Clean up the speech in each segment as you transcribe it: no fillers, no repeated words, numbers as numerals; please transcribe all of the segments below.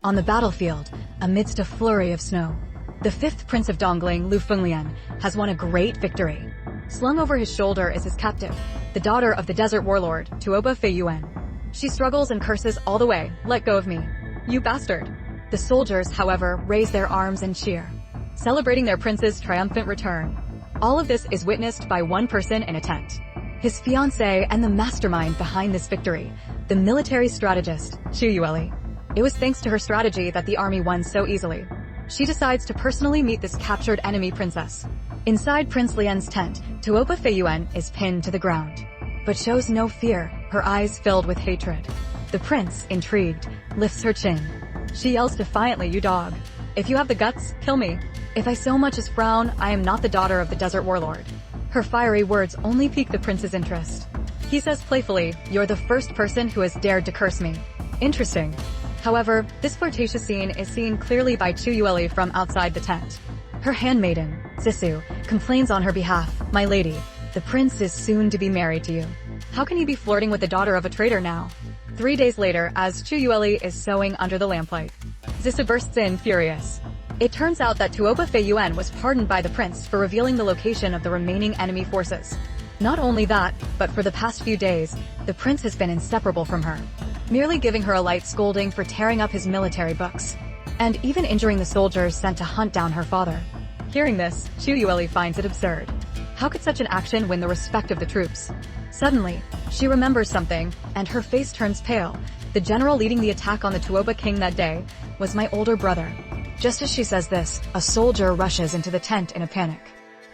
On the battlefield, amidst a flurry of snow, the 5th Prince of Dongling, Lu Fenglian, has won a great victory. Slung over his shoulder is his captive, the daughter of the desert warlord, Tuoba Feiyuan. She struggles and curses all the way, "Let go of me, you bastard." The soldiers, however, raise their arms and cheer, celebrating their prince's triumphant return. All of this is witnessed by one person in a tent. His fiancée and the mastermind behind this victory, the military strategist, Chu Yueli. It was thanks to her strategy that the army won so easily. She decides to personally meet this captured enemy princess. Inside Prince Lian's tent, Tuoba Feiyuan is pinned to the ground, but shows no fear, her eyes filled with hatred. The prince, intrigued, lifts her chin. She yells defiantly, "You dog. If you have the guts, kill me. If I so much as frown, I am not the daughter of the desert warlord." Her fiery words only pique the prince's interest. He says playfully, "You're the first person who has dared to curse me." Interesting. However, this flirtatious scene is seen clearly by Chu Yueli from outside the tent. Her handmaiden, Zisu, complains on her behalf, "My lady, the prince is soon to be married to you. How can he be flirting with the daughter of a traitor now?" 3 days later, as Chu Yueli is sewing under the lamplight, Zisu bursts in, furious. It turns out that Tuoba Feiyuan was pardoned by the prince for revealing the location of the remaining enemy forces. Not only that, but for the past few days, the prince has been inseparable from her, merely giving her a light scolding for tearing up his military books, and even injuring the soldiers sent to hunt down her father. Hearing this, Chu Yueli finds it absurd. How could such an action win the respect of the troops? Suddenly, she remembers something, and her face turns pale. The general leading the attack on the Tuoba king that day was my older brother. Just as she says this, a soldier rushes into the tent in a panic,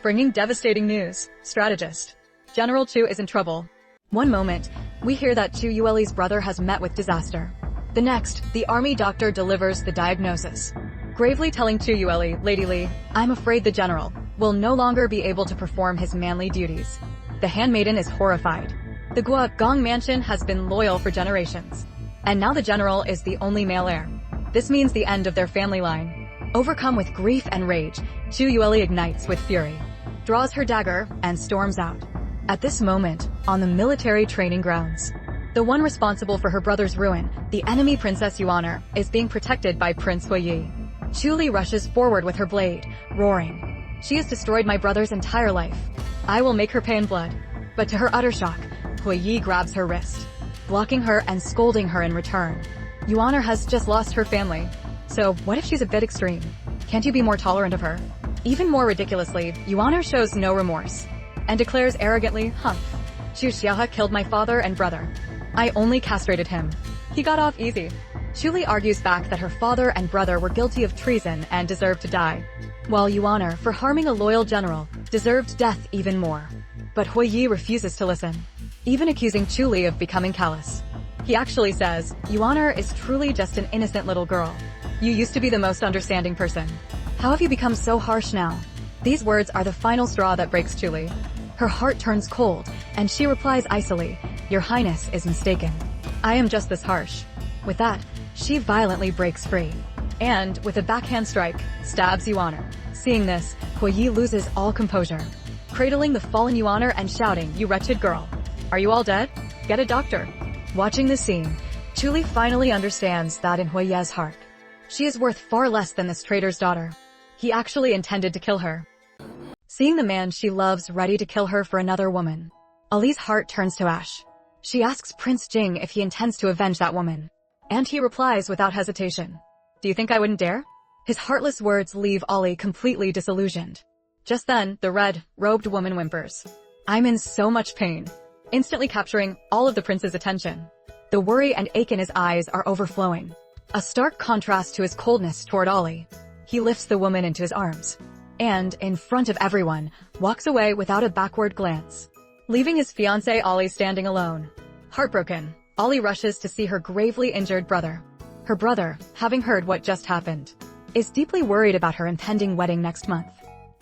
bringing devastating news. Strategist General Chu is in trouble. One moment, we hear that Chu Yueli's brother has met with disaster. The next, the army doctor delivers the diagnosis, gravely telling Chu Yueli, "Lady Li, I'm afraid the general will no longer be able to perform his manly duties." The handmaiden is horrified. The Guangdong mansion has been loyal for generations, and now the general is the only male heir. This means the end of their family line. Overcome with grief and rage, Chu Yueli ignites with fury, draws her dagger, and storms out. At this moment, on the military training grounds, the one responsible for her brother's ruin, the enemy Princess Yuan'er, is being protected by Prince Huiyi. Chu Li rushes forward with her blade, roaring, "She has destroyed my brother's entire life. I will make her pay in blood." But to her utter shock, Huiyi grabs her wrist, blocking her and scolding her in return. "Yuan'er has just lost her family. So what if she's a bit extreme? Can't you be more tolerant of her?" Even more ridiculously, Yuan'er shows no remorse, and declares arrogantly, "Humph. Chu Xiaohe killed my father and brother. I only castrated him. He got off easy." Chu Li argues back that her father and brother were guilty of treason and deserved to die, while Yuan'er, for harming a loyal general, deserved death even more. But Huiyi refuses to listen, even accusing Chu Li of becoming callous. He actually says, "Yuan'er is truly just an innocent little girl. You used to be the most understanding person. How have you become so harsh now?" These words are the final straw that breaks Chu Li. Her heart turns cold, and she replies icily, "Your Highness is mistaken. I am just this harsh." With that, she violently breaks free, and, with a backhand strike, stabs Yuan'er. Seeing this, Huiyi loses all composure, cradling the fallen Yuan'er and shouting, "You wretched girl. Are you all dead? Get a doctor." Watching this scene, Chu Li finally understands that in Huiyi's heart, she is worth far less than this traitor's daughter. He actually intended to kill her. Seeing the man she loves ready to kill her for another woman, Ali's heart turns to ash. She asks Prince Jing if he intends to avenge that woman, and he replies without hesitation, "Do you think I wouldn't dare?" His heartless words leave Ali completely disillusioned. Just then, the red-robed woman whimpers, "I'm in so much pain," instantly capturing all of the prince's attention. The worry and ache in his eyes are overflowing, a stark contrast to his coldness toward Ali. He lifts the woman into his arms, and, in front of everyone, walks away without a backward glance, leaving his fiancée Ali standing alone. Heartbroken, Ali rushes to see her gravely injured brother. Her brother, having heard what just happened, is deeply worried about her impending wedding next month.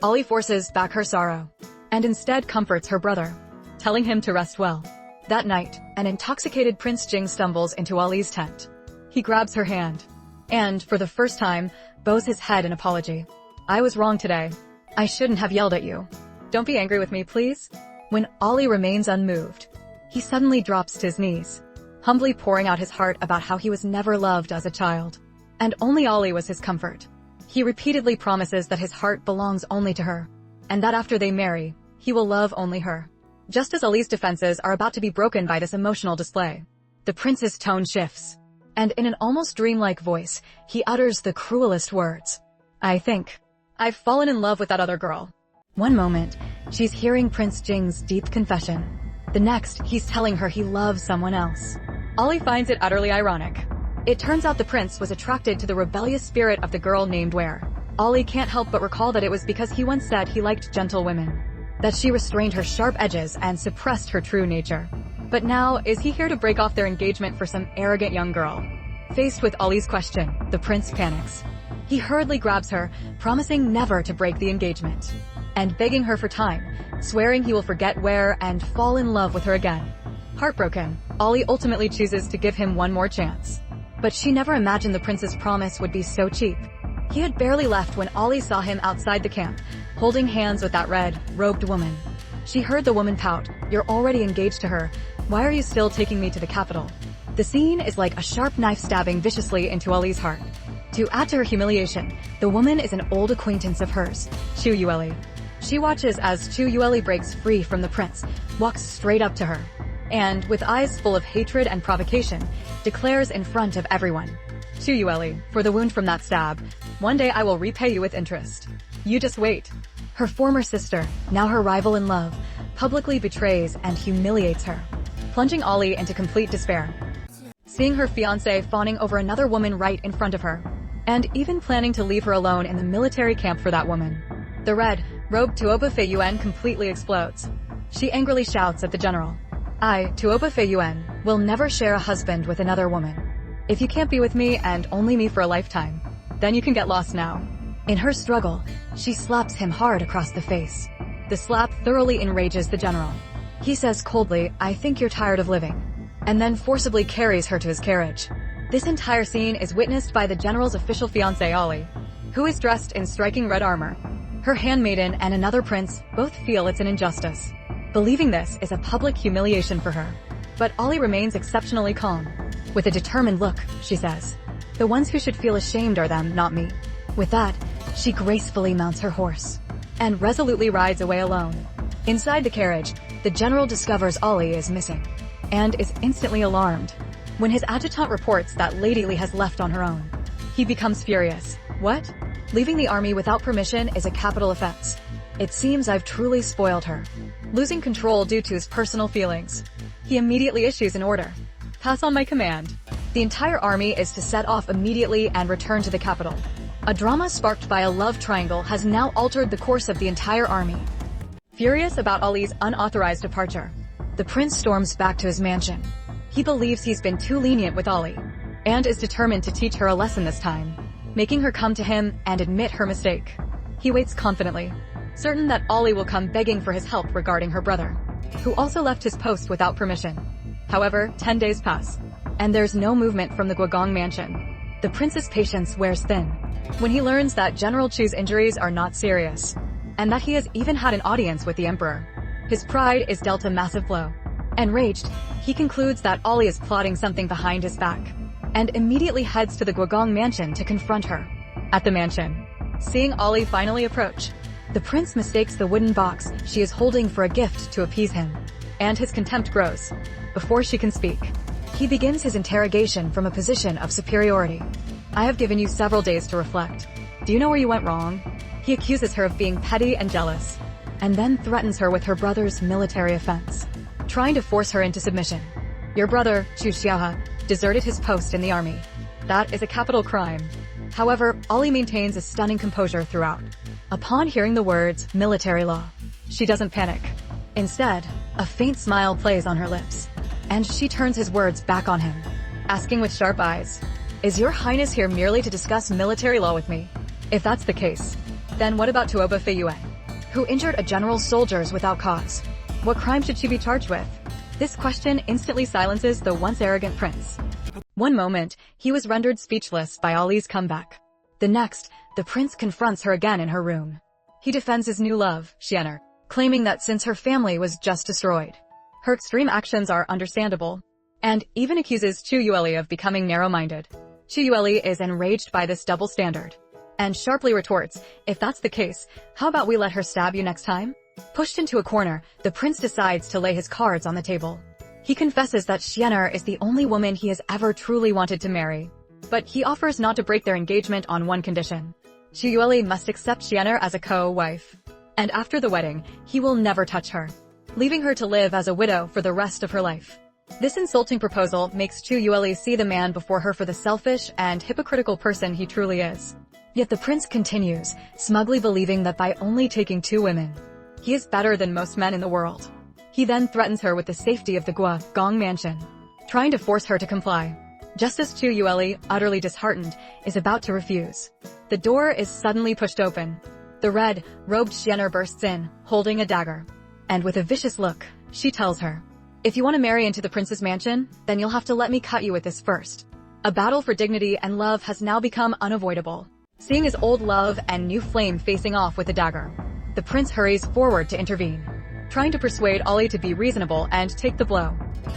Ali forces back her sorrow, and instead comforts her brother, telling him to rest well. That night, an intoxicated Prince Jing stumbles into Ali's tent. He grabs her hand, and, for the first time, bows his head in apology. "I was wrong today. I shouldn't have yelled at you. Don't be angry with me, please." When Ali remains unmoved, he suddenly drops to his knees, humbly pouring out his heart about how he was never loved as a child. and only Ali was his comfort. He repeatedly promises that his heart belongs only to her, and that after they marry, he will love only her. Just as Ali's defenses are about to be broken by this emotional display, the prince's tone shifts, and in an almost dreamlike voice, he utters the cruelest words. I think I've fallen in love with that other girl. One moment, she's hearing Prince Jing's deep confession. The next, he's telling her he loves someone else. Ali finds it utterly ironic. It turns out the prince was attracted to the rebellious spirit of the girl named Ware. Ali can't help but recall that it was because he once said he liked gentle women, that she restrained her sharp edges and suppressed her true nature. But now, is he here to break off their engagement for some arrogant young girl? Faced with Ali's question, the prince panics. He hurriedly grabs her, promising never to break the engagement, and begging her for time, swearing he will forget Ware and fall in love with her again. Heartbroken, Ali ultimately chooses to give him one more chance. But she never imagined the prince's promise would be so cheap. He had barely left when Ali saw him outside the camp, holding hands with that red-robed woman. She heard the woman pout, "You're already engaged to her. Why are you still taking me to the capital?" The scene is like a sharp knife stabbing viciously into Ali's heart. To add to her humiliation, the woman is an old acquaintance of hers, Chu Yueli. She watches as Chu Yueli breaks free from the prince, walks straight up to her, and, with eyes full of hatred and provocation, declares in front of everyone, "Chu Yueli, for the wound from that stab, one day I will repay you with interest. You just wait." Her former sister, now her rival in love, publicly betrays and humiliates her, plunging Ali into complete despair. Seeing her fiancé fawning over another woman right in front of her, and even planning to leave her alone in the military camp for that woman, the red-robed Tuoba Feiyuan completely explodes. She angrily shouts at the general, "I, Tuoba Feiyuan, will never share a husband with another woman. If you can't be with me and only me for a lifetime, then you can get lost now." In her struggle, she slaps him hard across the face. The slap thoroughly enrages the general. He says coldly, "I think you're tired of living," and then forcibly carries her to his carriage. This entire scene is witnessed by the general's official fiancé Ali, who is dressed in striking red armor. Her handmaiden and another prince both feel it's an injustice. Believing this is a public humiliation for her. But Ali remains exceptionally calm. With a determined look, she says, "The ones who should feel ashamed are them, not me." With that, she gracefully mounts her horse and resolutely rides away alone. Inside the carriage, the general discovers Ali is missing and is instantly alarmed. When his adjutant reports that Lady Li has left on her own, he becomes furious. What? Leaving the army without permission is a capital offense. It seems I've truly spoiled her. Losing control due to his personal feelings, he immediately issues an order. Pass on my command. The entire army is to set off immediately and return to the capital. A drama sparked by a love triangle has now altered the course of the entire army. Furious about Ali's unauthorized departure, the prince storms back to his mansion. He believes he's been too lenient with Ali, and is determined to teach her a lesson this time, making her come to him and admit her mistake. He waits confidently, certain that Ali will come begging for his help regarding her brother, who also left his post without permission. However, 10 days pass, and there's no movement from the Guogong mansion. The prince's patience wears thin when he learns that General Chu's injuries are not serious, and that he has even had an audience with the emperor. His pride is dealt a massive blow. Enraged, he concludes that Ali is plotting something behind his back, and immediately heads to the Guogong mansion to confront her. At the mansion, seeing Ali finally approach, the prince mistakes the wooden box she is holding for a gift to appease him, and his contempt grows. Before she can speak, he begins his interrogation from a position of superiority. "I have given you several days to reflect. Do you know where you went wrong?" He accuses her of being petty and jealous, and then threatens her with her brother's military offense, trying to force her into submission. "Your brother, Chu Xiaohe, deserted his post in the army. That is a capital crime." However, Ali maintains a stunning composure throughout. Upon hearing the words, military law, she doesn't panic. Instead, a faint smile plays on her lips, and she turns his words back on him, asking with sharp eyes, "Is your highness here merely to discuss military law with me? If that's the case, then what about Tuoba Feiyuan, who injured a general's soldiers without cause? What crime should she be charged with?" This question instantly silences the once arrogant prince. One moment, he was rendered speechless by Ali's comeback. The next, the prince confronts her again in her room. He defends his new love, Xianer, claiming that since her family was just destroyed, her extreme actions are understandable, and even accuses Chu Yueli of becoming narrow-minded. Chu Yueli is enraged by this double standard and sharply retorts, if that's the case, how about we let her stab you next time? Pushed into a corner, the prince decides to lay his cards on the table. He confesses that Xian'er is the only woman he has ever truly wanted to marry. But he offers not to break their engagement on one condition. Chu Yueli must accept Xian'er as a co-wife. And after the wedding, he will never touch her, leaving her to live as a widow for the rest of her life. This insulting proposal makes Chu Yueli see the man before her for the selfish and hypocritical person he truly is. Yet the prince continues, smugly believing that by only taking 2 women, he is better than most men in the world. He then threatens her with the safety of the Gong mansion, trying to force her to comply. Just as Chu Yueli, utterly disheartened, is about to refuse, the door is suddenly pushed open. The red-robed Xian'er bursts in, holding a dagger. And with a vicious look, she tells her, if you want to marry into the prince's mansion, then you'll have to let me cut you with this first. A battle for dignity and love has now become unavoidable. Seeing his old love and new flame facing off with a dagger, the prince hurries forward to intervene, trying to persuade Ollie to be reasonable and take the blow.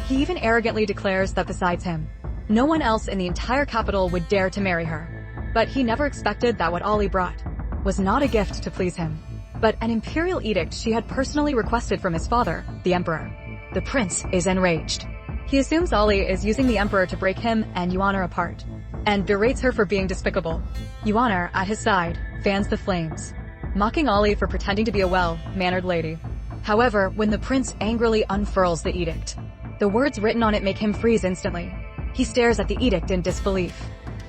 He even arrogantly declares that besides him, no one else in the entire capital would dare to marry her. But he never expected that what Ollie brought was not a gift to please him, but an imperial edict she had personally requested from his father, the emperor. The prince is enraged. He assumes Ollie is using the emperor to break him and Xian'er apart, and berates her for being despicable. Xian'er, at his side, fans the flames, mocking Ollie for pretending to be a well-mannered lady. However, when the prince angrily unfurls the edict, the words written on it make him freeze instantly. He stares at the edict in disbelief,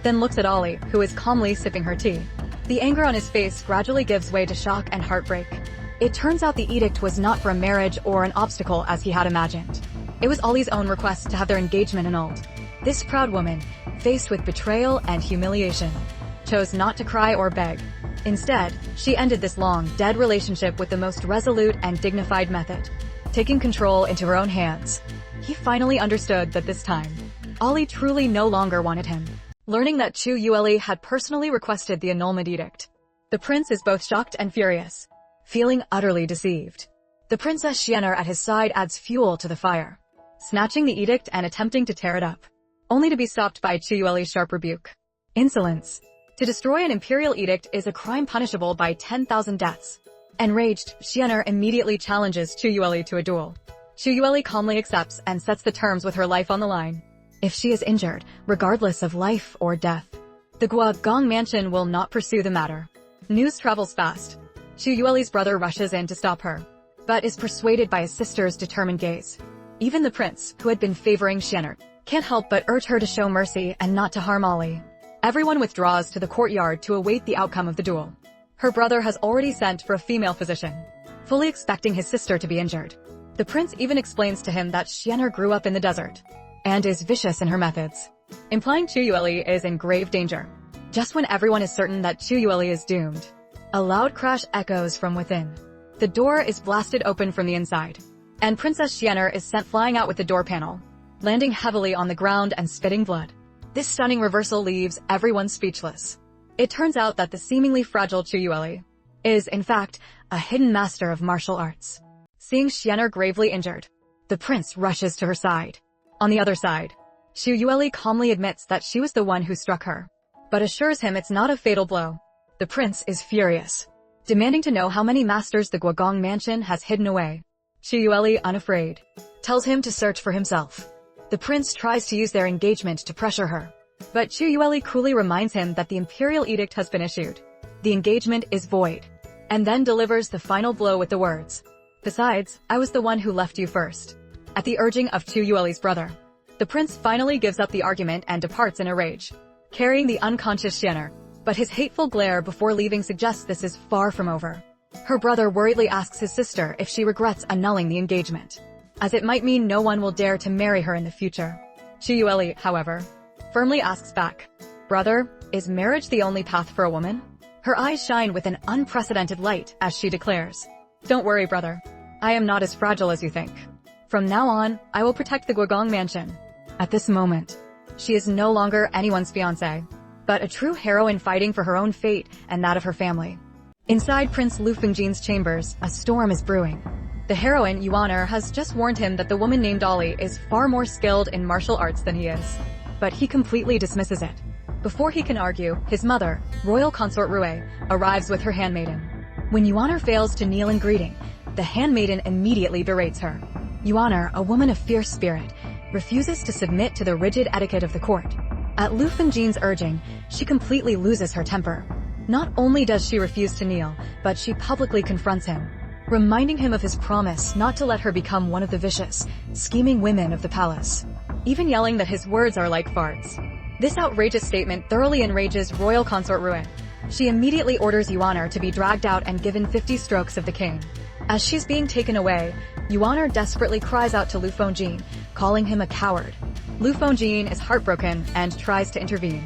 then looks at Ollie, who is calmly sipping her tea. The anger on his face gradually gives way to shock and heartbreak. It turns out the edict was not for a marriage or an obstacle as he had imagined. It was Ollie's own request to have their engagement annulled. This proud woman, faced with betrayal and humiliation, chose not to cry or beg. Instead, she ended this long, dead relationship with the most resolute and dignified method, taking control into her own hands. He finally understood that this time, Ollie truly no longer wanted him. Learning that Chu Yueli had personally requested the annulment edict, the prince is both shocked and furious, feeling utterly deceived. The Princess Xian'er at his side adds fuel to the fire, snatching the edict and attempting to tear it up, only to be stopped by Chu Yueli's sharp rebuke. Insolence. To destroy an imperial edict is a crime punishable by 10,000 deaths. Enraged, Xian'er immediately challenges Chu Yueli to a duel. Chu Yueli calmly accepts and sets the terms with her life on the line. If she is injured, regardless of life or death, the Gong mansion will not pursue the matter. News travels fast. Chu Yueli's brother rushes in to stop her, but is persuaded by his sister's determined gaze. Even the prince, who had been favoring Xian'er, can't help but urge her to show mercy and not to harm Ollie. Everyone withdraws to the courtyard to await the outcome of the duel. Her brother has already sent for a female physician, fully expecting his sister to be injured. The prince even explains to him that Xian'er grew up in the desert and is vicious in her methods, implying Chu Yueli is in grave danger. Just when everyone is certain that Chu Yueli is doomed, a loud crash echoes from within. The door is blasted open from the inside, and Princess Xian'er is sent flying out with the door panel, landing heavily on the ground and spitting blood. This stunning reversal leaves everyone speechless. It turns out that the seemingly fragile Chu Yueli is, in fact, a hidden master of martial arts. Seeing Xian'er gravely injured, the prince rushes to her side. On the other side, Chu Yueli calmly admits that she was the one who struck her, but assures him it's not a fatal blow. The prince is furious, demanding to know how many masters the Gong mansion has hidden away. Chu Yueli, unafraid, tells him to search for himself. The prince tries to use their engagement to pressure her, but Chu Yueli coolly reminds him that the imperial edict has been issued. The engagement is void, and then delivers the final blow with the words, "Besides, I was the one who left you first." At the urging of Chu Yueli's brother, the prince finally gives up the argument and departs in a rage, carrying the unconscious Xian'er. But his hateful glare before leaving suggests this is far from over. Her brother worriedly asks his sister if she regrets annulling the engagement, as it might mean no one will dare to marry her in the future. Chu Yueli, however, firmly asks back, "Brother, is marriage the only path for a woman?" Her eyes shine with an unprecedented light as she declares, "Don't worry, brother. I am not as fragile as you think. From now on, I will protect the Gong mansion." At this moment, she is no longer anyone's fiancée, but a true heroine fighting for her own fate and that of her family. Inside Prince Lu Fengjin's chambers, a storm is brewing. The heroine, Xian'er, has just warned him that the woman named Ollie is far more skilled in martial arts than he is, but he completely dismisses it, Before he can argue, his mother, royal consort Rue, arrives with her handmaiden. When Yuan'er fails to kneel in greeting, the handmaiden immediately berates her. Yuan'er, a woman of fierce spirit, refuses to submit to the rigid etiquette of the court. At Lu Fengjin's urging, she completely loses her temper. Not only does she refuse to kneel, but she publicly confronts him, reminding him of his promise not to let her become one of the vicious, scheming women of the palace, even yelling that his words are like farts. This outrageous statement thoroughly enrages royal consort Rue. She immediately orders Yuan'er to be dragged out and given 50 strokes of the cane. As she's being taken away, Yuan'er desperately cries out to Lu Fengjin, calling him a coward. Lu Fengjin is heartbroken and tries to intervene,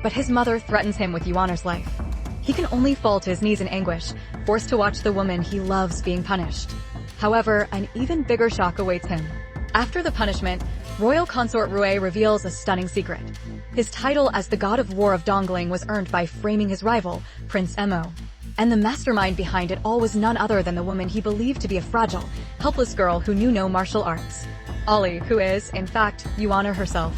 but his mother threatens him with Yuan'er's life. He can only fall to his knees in anguish, forced to watch the woman he loves being punished. However, an even bigger shock awaits him. After the punishment, royal consort Rue reveals a stunning secret. His title as the god of war of Dongling was earned by framing his rival, Prince Mo. And the mastermind behind it all was none other than the woman he believed to be a fragile, helpless girl who knew no martial arts. Ollie, who is, in fact, Yuan'er herself.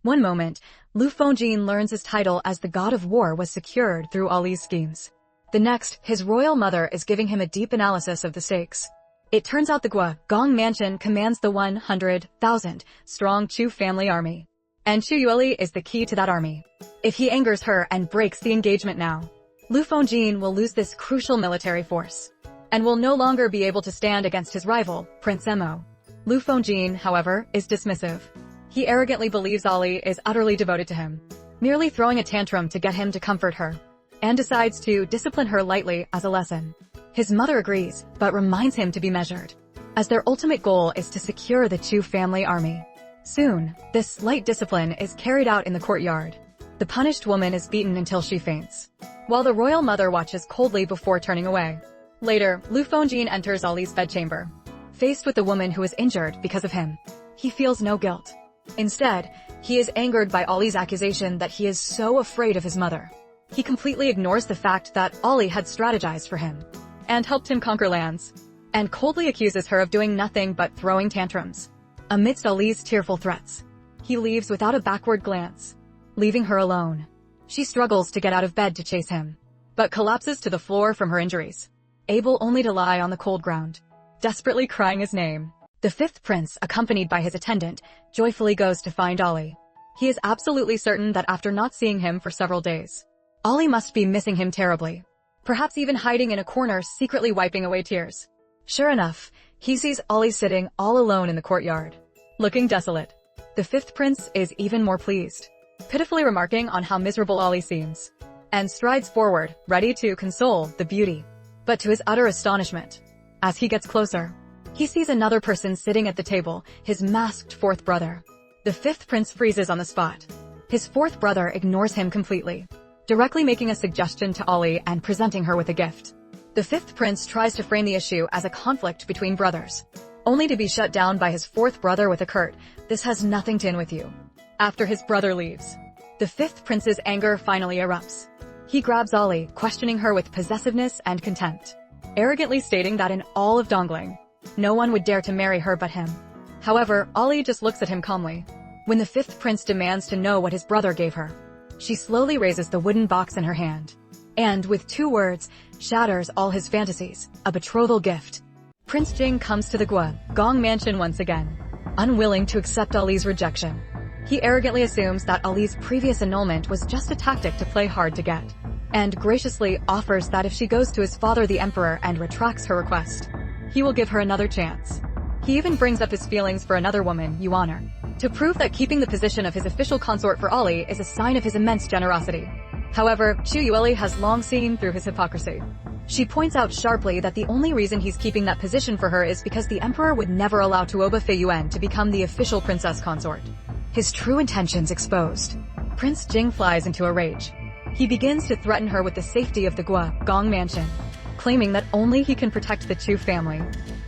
One moment, Lu Fengjin learns his title as the god of war was secured through Ollie's schemes. The next, his royal mother is giving him a deep analysis of the stakes. It turns out the Gong Mansion commands the 100,000 strong Chu family army. And Chu Yueli is the key to that army. If he angers her and breaks the engagement now, Lu Fengjin will lose this crucial military force, and will no longer be able to stand against his rival, Prince Mo. Lu Fengjin, however, is dismissive. He arrogantly believes Ollie is utterly devoted to him, merely throwing a tantrum to get him to comfort her, and decides to discipline her lightly as a lesson. His mother agrees, but reminds him to be measured, as their ultimate goal is to secure the Chu family army. Soon, this light discipline is carried out in the courtyard. The punished woman is beaten until she faints, while the royal mother watches coldly before turning away. Later, Lu Fengjin enters Ollie's bedchamber. Faced with the woman who is injured because of him, he feels no guilt. Instead, he is angered by Ollie's accusation that he is so afraid of his mother. He completely ignores the fact that Ollie had strategized for him and helped him conquer lands, and coldly accuses her of doing nothing but throwing tantrums. Amidst Ollie's tearful threats, he leaves without a backward glance, leaving her alone. She struggles to get out of bed to chase him, but collapses to the floor from her injuries, able only to lie on the cold ground, desperately crying his name. The fifth prince, accompanied by his attendant, joyfully goes to find Ollie. He is absolutely certain that after not seeing him for several days, Ollie must be missing him terribly, perhaps even hiding in a corner secretly wiping away tears. Sure enough, he sees Ollie sitting all alone in the courtyard, looking desolate. The fifth prince is even more pleased, pitifully remarking on how miserable Ollie seems, and strides forward, ready to console the beauty. But to his utter astonishment, as he gets closer, he sees another person sitting at the table, his masked fourth brother. The fifth prince freezes on the spot. His fourth brother ignores him completely, directly making a suggestion to Ollie and presenting her with a gift. The fifth prince tries to frame the issue as a conflict between brothers, only to be shut down by his fourth brother with a curt, "This has nothing to do with you." After his brother leaves, the fifth prince's anger finally erupts. He grabs Ollie, questioning her with possessiveness and contempt, arrogantly stating that in all of Dongling, no one would dare to marry her but him. However, Ollie just looks at him calmly. When the fifth prince demands to know what his brother gave her, she slowly raises the wooden box in her hand, and with 2 words, shatters all his fantasies, a betrothal gift. Prince Jing comes to the Gong Mansion once again, unwilling to accept Ollie's rejection. He arrogantly assumes that Ollie's previous annulment was just a tactic to play hard to get, and graciously offers that if she goes to his father the emperor and retracts her request, he will give her another chance. He even brings up his feelings for another woman, Yuan'er, to prove that keeping the position of his official consort for Ollie is a sign of his immense generosity. However, Chu Yueli has long seen through his hypocrisy. She points out sharply that the only reason he's keeping that position for her is because the emperor would never allow Tuoba Feiyuan to become the official princess consort. His true intentions exposed, Prince Jing flies into a rage. He begins to threaten her with the safety of the Gong Mansion, claiming that only he can protect the Chu family.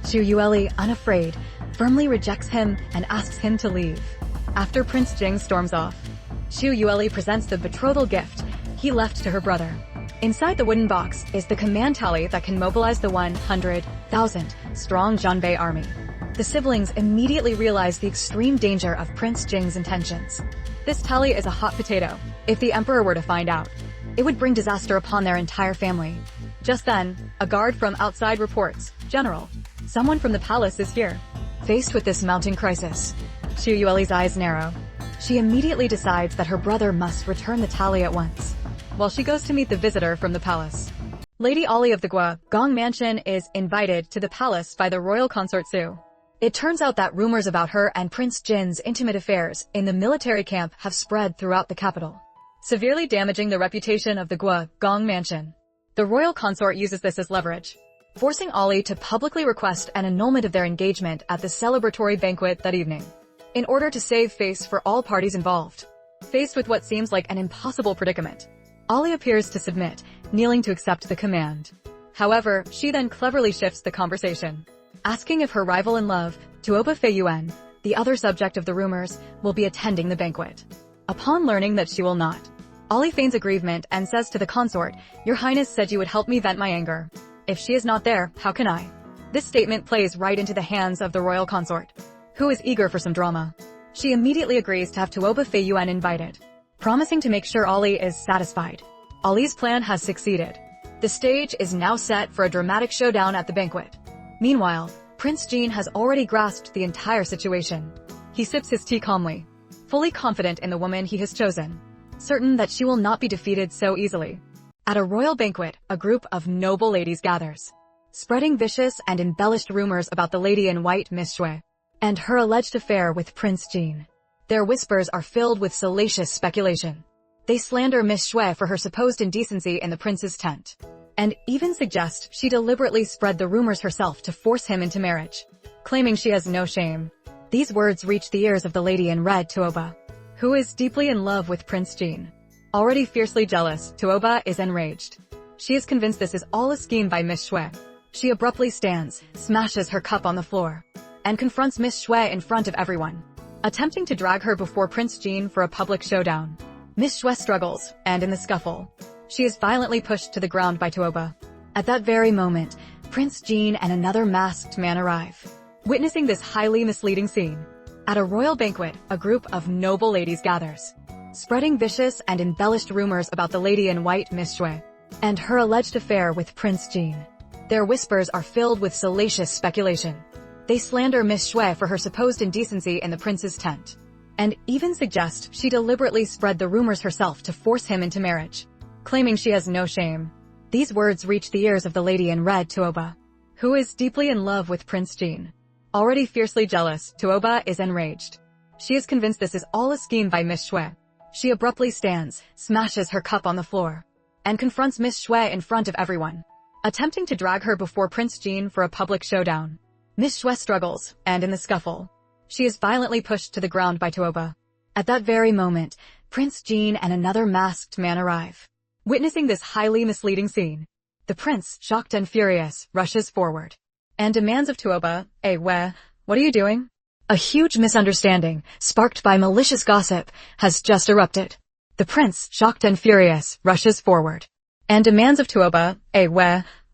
Chu Yueli, unafraid, firmly rejects him and asks him to leave. After Prince Jing storms off, Chu Yueli presents the betrothal gift he left to her brother. Inside the wooden box is the command tally that can mobilize the 100,000 strong Zhanbei army. The siblings immediately realize the extreme danger of Prince Jing's intentions. This tally is a hot potato, If the emperor were to find out, it would bring disaster upon their entire family. Just then, a guard from outside reports, "General, someone from the palace is here." Faced with this mounting crisis, Xu Yueli's eyes narrow. She immediately decides that her brother must return the tally at once, while she goes to meet the visitor from the palace. Lady Ollie of the Gong Mansion is invited to the palace by the royal consort Su. It turns out that rumors about her and Prince Jin's intimate affairs in the military camp have spread throughout the capital, severely damaging the reputation of the Gong Mansion. The royal consort uses this as leverage, forcing Ollie to publicly request an annulment of their engagement at the celebratory banquet that evening, in order to save face for all parties involved. Faced with what seems like an impossible predicament, Ollie appears to submit, kneeling to accept the command. However, she then cleverly shifts the conversation, asking if her rival in love, Tuoba Feiyuan, the other subject of the rumors, will be attending the banquet. Upon learning that she will not, Ollie feigns aggrievement and says to the consort, "Your Highness said you would help me vent my anger. If she is not there, how can I?" This statement plays right into the hands of the royal consort, who is eager for some drama. She immediately agrees to have Tuoba Feiyuan invited, promising to make sure Ollie is satisfied. Ollie's plan has succeeded. The stage is now set for a dramatic showdown at the banquet. Meanwhile, Prince Jin has already grasped the entire situation. He sips his tea calmly, fully confident in the woman he has chosen, certain that she will not be defeated so easily. At a royal banquet, a group of noble ladies gathers, spreading vicious and embellished rumors about the lady in white Miss Shui and her alleged affair with Prince Jin. Their whispers are filled with salacious speculation. They slander Miss Shui for her supposed indecency in the prince's tent, and even suggest she deliberately spread the rumors herself to force him into marriage, claiming she has no shame. These words reach the ears of the lady in red, Tuoba, who is deeply in love with Prince Jin. Already fiercely jealous, Tuoba is enraged. She is convinced this is all a scheme by Miss Shui. She abruptly stands, smashes her cup on the floor, and confronts Miss Shui in front of everyone, attempting to drag her before Prince Jin for a public showdown. Miss Shui struggles, and in the scuffle, she is violently pushed to the ground by Tuoba. At that very moment, Prince Jin and another masked man arrive. Witnessing this highly misleading scene, at a royal banquet, a group of noble ladies gathers, spreading vicious and embellished rumors about the lady in white Miss Shui and her alleged affair with Prince Jin. Their whispers are filled with salacious speculation. They slander Miss Shui for her supposed indecency in the prince's tent, and even suggest she deliberately spread the rumors herself to force him into marriage, claiming she has no shame. These words reach the ears of the lady in red, Tuoba, who is deeply in love with Prince Jin. Already fiercely jealous, Tuoba is enraged. She is convinced this is all a scheme by Miss Shui. She abruptly stands, smashes her cup on the floor, and confronts Miss Shui in front of everyone, attempting to drag her before Prince Jin for a public showdown. Miss Shui struggles, and in the scuffle, she is violently pushed to the ground by Tuoba. At that very moment, Prince Jin and another masked man arrive. Witnessing this highly misleading scene, the prince, shocked and furious, rushes forward and demands of Tuoba, what are you doing?" A huge misunderstanding, sparked by malicious gossip, has just erupted. The prince, shocked and furious, rushes forward and demands of Tuoba,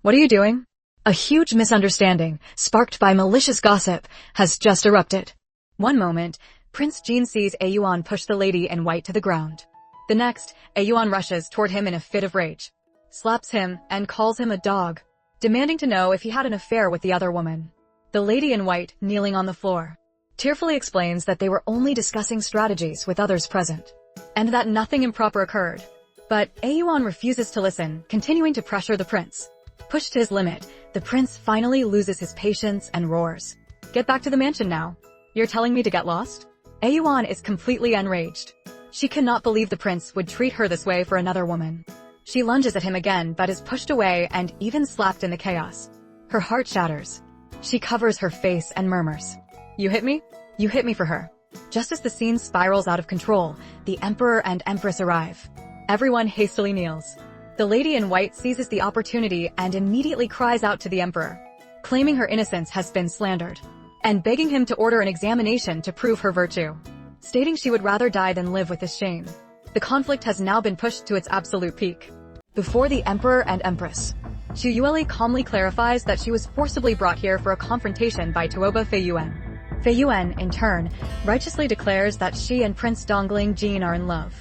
what are you doing?" A huge misunderstanding, sparked by malicious gossip, has just erupted. One moment, Prince Jin sees Yuan push the lady in white to the ground. The next, Yuan rushes toward him in a fit of rage, slaps him, and calls him a dog, demanding to know if he had an affair with the other woman. The lady in white, kneeling on the floor, tearfully explains that they were only discussing strategies with others present, and that nothing improper occurred. But Yuan refuses to listen, continuing to pressure the prince. Pushed to his limit, the prince finally loses his patience and roars, "Get back to the mansion now. You're telling me to get lost?" Yuan is completely enraged. She cannot believe the prince would treat her this way for another woman. She lunges at him again but is pushed away and even slapped in the chaos. Her heart shatters. She covers her face and murmurs, "You hit me? You hit me for her." Just as the scene spirals out of control, the emperor and empress arrive. Everyone hastily kneels. The lady in white seizes the opportunity and immediately cries out to the emperor, claiming her innocence has been slandered, and begging him to order an examination to prove her virtue, stating she would rather die than live with this shame. The conflict has now been pushed to its absolute peak. Before the emperor and empress, Xu Yueli calmly clarifies that she was forcibly brought here for a confrontation by Tuoba Feiyuan. Feiyuan, in turn, righteously declares that she and Prince Dongling Jin are in love.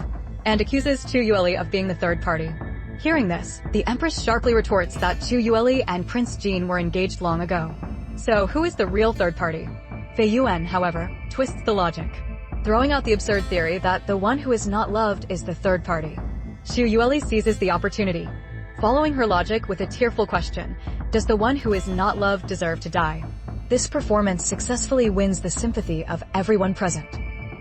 and accuses Chu Yueli of being the third party. Hearing this, the Empress sharply retorts that Chu Yueli and Prince Jin were engaged long ago. So who is the real third party? Fei Yuan, however, twists the logic, throwing out the absurd theory that the one who is not loved is the third party. Chu Yueli seizes the opportunity, following her logic with a tearful question: does the one who is not loved deserve to die? This performance successfully wins the sympathy of everyone present,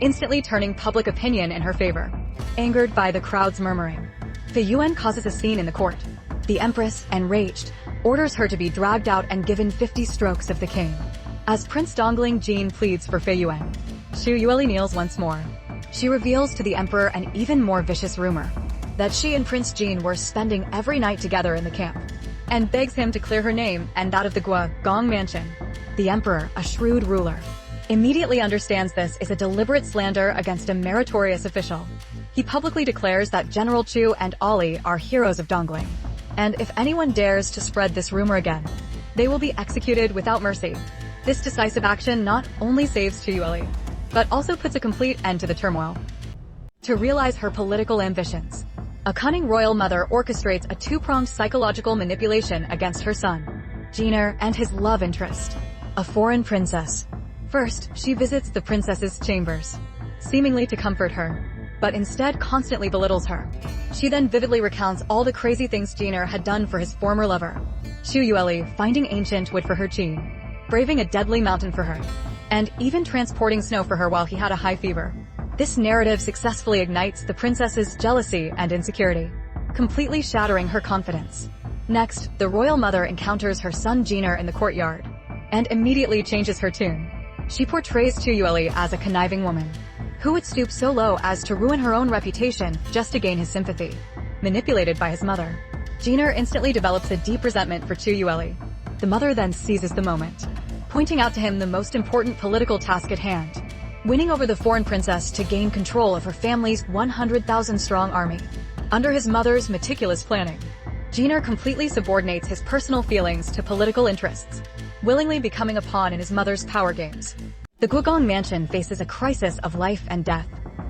instantly turning public opinion in her favor. Angered by the crowd's murmuring, Fei Yuan causes a scene in the court. The Empress, enraged, orders her to be dragged out and given 50 strokes of the cane. As Prince Dongling Jin pleads for Fei Yuan, Chu Yueli kneels once more. She reveals to the Emperor an even more vicious rumor, that she and Prince Jin were spending every night together in the camp, and begs him to clear her name and that of the Gong mansion. The Emperor, a shrewd ruler, immediately understands this is a deliberate slander against a meritorious official. He publicly declares that General Chu and Ollie are heroes of Dongling, and if anyone dares to spread this rumor again, they will be executed without mercy. This decisive action not only saves Chu Yueli, but also puts a complete end to the turmoil. To realize her political ambitions, a cunning royal mother orchestrates a two-pronged psychological manipulation against her son, Jiner, and his love interest, a foreign princess. First, she visits the princess's chambers, seemingly to comfort her, but instead constantly belittles her. She then vividly recounts all the crazy things Jiner had done for his former lover, Chu Yueli, finding ancient wood for her Qin, braving a deadly mountain for her, and even transporting snow for her while he had a high fever. This narrative successfully ignites the princess's jealousy and insecurity, completely shattering her confidence. Next, the royal mother encounters her son Jiner in the courtyard, and immediately changes her tune. She portrays Chu Yueli as a conniving woman, who would stoop so low as to ruin her own reputation just to gain his sympathy. Manipulated by his mother, Jiner instantly develops a deep resentment for Chu Yueli. The mother then seizes the moment, pointing out to him the most important political task at hand, winning over the foreign princess to gain control of her family's 100,000-strong army. Under his mother's meticulous planning, Jiner completely subordinates his personal feelings to political interests, willingly becoming a pawn in his mother's power games. The Gugong mansion faces a crisis of life and death.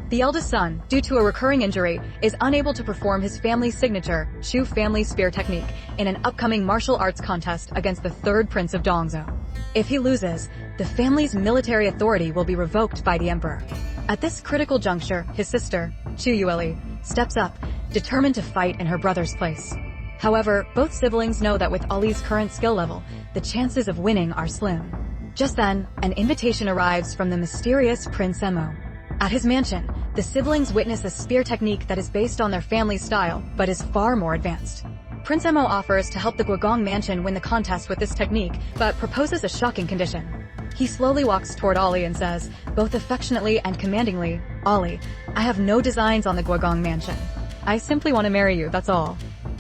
The eldest son, due to a recurring injury, is unable to perform his family's signature Shu family spear technique in an upcoming martial arts contest against the third prince of Dongzhou. If he loses, the family's military authority will be revoked by the emperor. At this critical juncture, his sister, Chu Yueli, steps up, determined to fight in her brother's place. However, both siblings know that with Ollie's current skill level, the chances of winning are slim. Just then, an invitation arrives from the mysterious Prince Emo. At his mansion, the siblings witness a spear technique that is based on their family's style, but is far more advanced. Prince Emo offers to help the Gugong mansion win the contest with this technique, but proposes a shocking condition. He slowly walks toward Ollie and says, both affectionately and commandingly, "Ollie, I have no designs on the Gugong mansion. I simply want to marry you, that's all."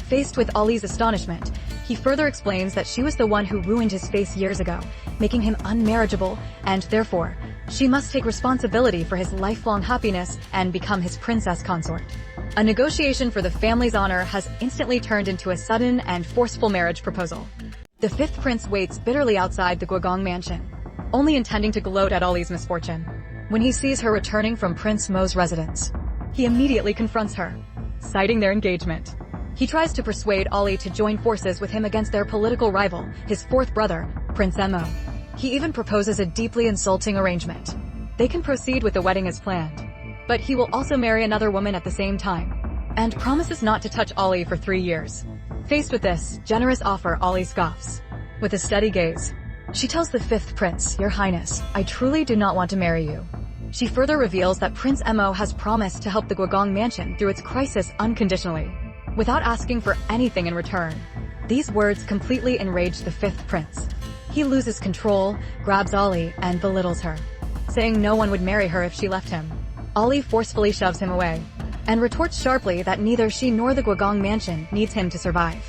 Faced with Ollie's astonishment, he further explains that she was the one who ruined his face years ago, making him unmarriageable, and therefore, she must take responsibility for his lifelong happiness and become his princess consort. A negotiation for the family's honor has instantly turned into a sudden and forceful marriage proposal. The fifth prince waits bitterly outside the Gugong mansion, only intending to gloat at Ollie's misfortune. When he sees her returning from Prince Mo's residence, he immediately confronts her, citing their engagement. He tries to persuade Ollie to join forces with him against their political rival, his fourth brother, Prince Emo. He even proposes a deeply insulting arrangement. They can proceed with the wedding as planned, but he will also marry another woman at the same time, and promises not to touch Ollie for 3 years. Faced with this generous offer, Ollie scoffs. With a steady gaze, she tells the fifth prince, "Your Highness, I truly do not want to marry you." She further reveals that Prince Emo has promised to help the Gugong mansion through its crisis unconditionally, without asking for anything in return. These words completely enrage the fifth prince. He loses control, grabs Ollie, and belittles her, saying no one would marry her if she left him. Ollie forcefully shoves him away, and retorts sharply that neither she nor the Gugong mansion needs him to survive.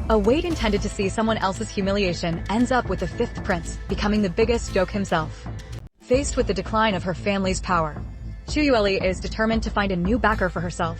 A wait intended to see someone else's humiliation ends up with the fifth prince becoming the biggest joke himself. Faced with the decline of her family's power, Chu Yueli is determined to find a new backer for herself.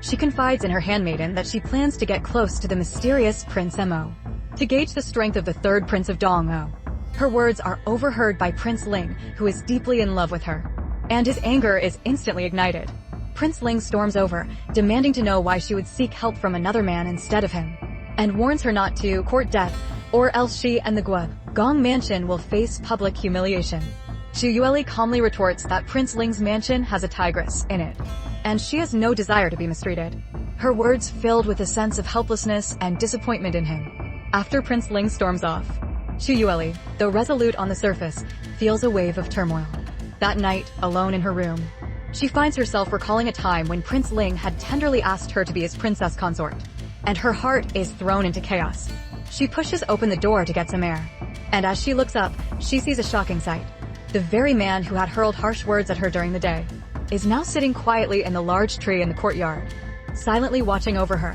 She confides in her handmaiden that she plans to get close to the mysterious Prince Emo, to gauge the strength of the third prince of Dongzhou. Her words are overheard by Prince Ling, who is deeply in love with her, and his anger is instantly ignited. Prince Ling storms over, demanding to know why she would seek help from another man instead of him, and warns her not to court death, or else she and the Gong mansion will face public humiliation. Xu Yueli calmly retorts that Prince Ling's mansion has a tigress in it, and she has no desire to be mistreated. Her words filled with a sense of helplessness and disappointment in him. After Prince Ling storms off, Xu Yueli, though resolute on the surface, feels a wave of turmoil. That night, alone in her room, she finds herself recalling a time when Prince Ling had tenderly asked her to be his princess consort, and her heart is thrown into chaos. She pushes open the door to get some air, and as she looks up, she sees a shocking sight. The very man who had hurled harsh words at her during the day is now sitting quietly in the large tree in the courtyard, silently watching over her.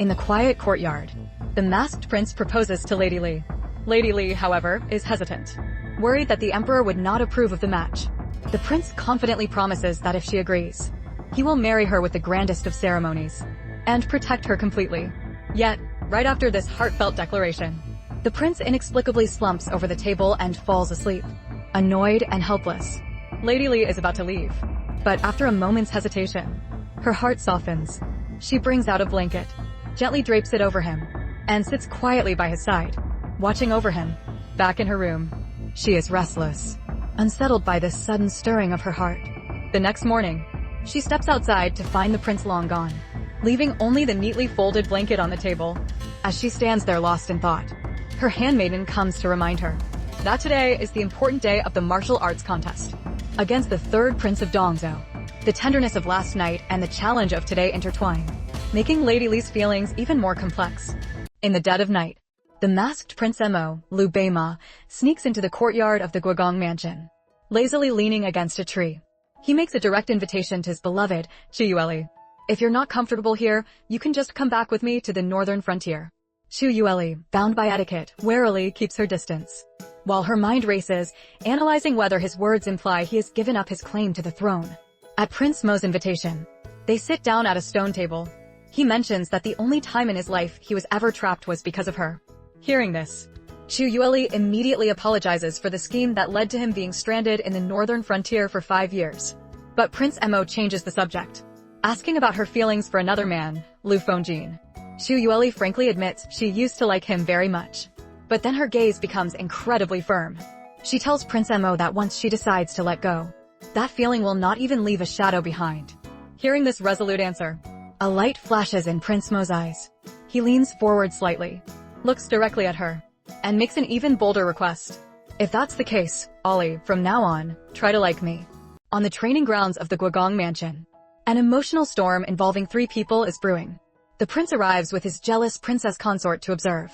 In the quiet courtyard, the masked prince proposes to Lady Li. Lady Li, however, is hesitant, worried that the emperor would not approve of the match. The prince confidently promises that if she agrees, he will marry her with the grandest of ceremonies and protect her completely. Yet, right after this heartfelt declaration, the prince inexplicably slumps over the table and falls asleep, annoyed and helpless. Lady Li is about to leave, but after a moment's hesitation, her heart softens. She brings out a blanket, gently drapes it over him, and sits quietly by his side, watching over him. Back in her room, she is restless, unsettled by this sudden stirring of her heart. The next morning, she steps outside to find the prince long gone, leaving only the neatly folded blanket on the table. As she stands there lost in thought, her handmaiden comes to remind her that today is the important day of the martial arts contest against the third prince of Dongzhou. The tenderness of last night and the challenge of today intertwine, making Lady Li's feelings even more complex. In the dead of night, the masked Prince Mo, Liu Beima, sneaks into the courtyard of the Gong mansion, lazily leaning against a tree. He makes a direct invitation to his beloved, Xu Yueli. If you're not comfortable here, you can just come back with me to the northern frontier. Xu Yueli, bound by etiquette, warily keeps her distance, while her mind races, analyzing whether his words imply he has given up his claim to the throne. At Prince Mo's invitation, they sit down at a stone table. He mentions that the only time in his life he was ever trapped was because of her. Hearing this, Xu Yueli immediately apologizes for the scheme that led to him being stranded in the northern frontier for 5 years. But Prince Mo changes the subject, asking about her feelings for another man, Lu Fengjin. Xu Yueli frankly admits she used to like him very much. But then her gaze becomes incredibly firm. She tells Prince Mo that once she decides to let go, that feeling will not even leave a shadow behind. Hearing this resolute answer, a light flashes in Prince Mo's eyes. He leans forward slightly, looks directly at her, and makes an even bolder request. If that's the case, Ollie, from now on, try to like me. On the training grounds of the Gong mansion, an emotional storm involving 3 people is brewing. The prince arrives with his jealous princess consort to observe,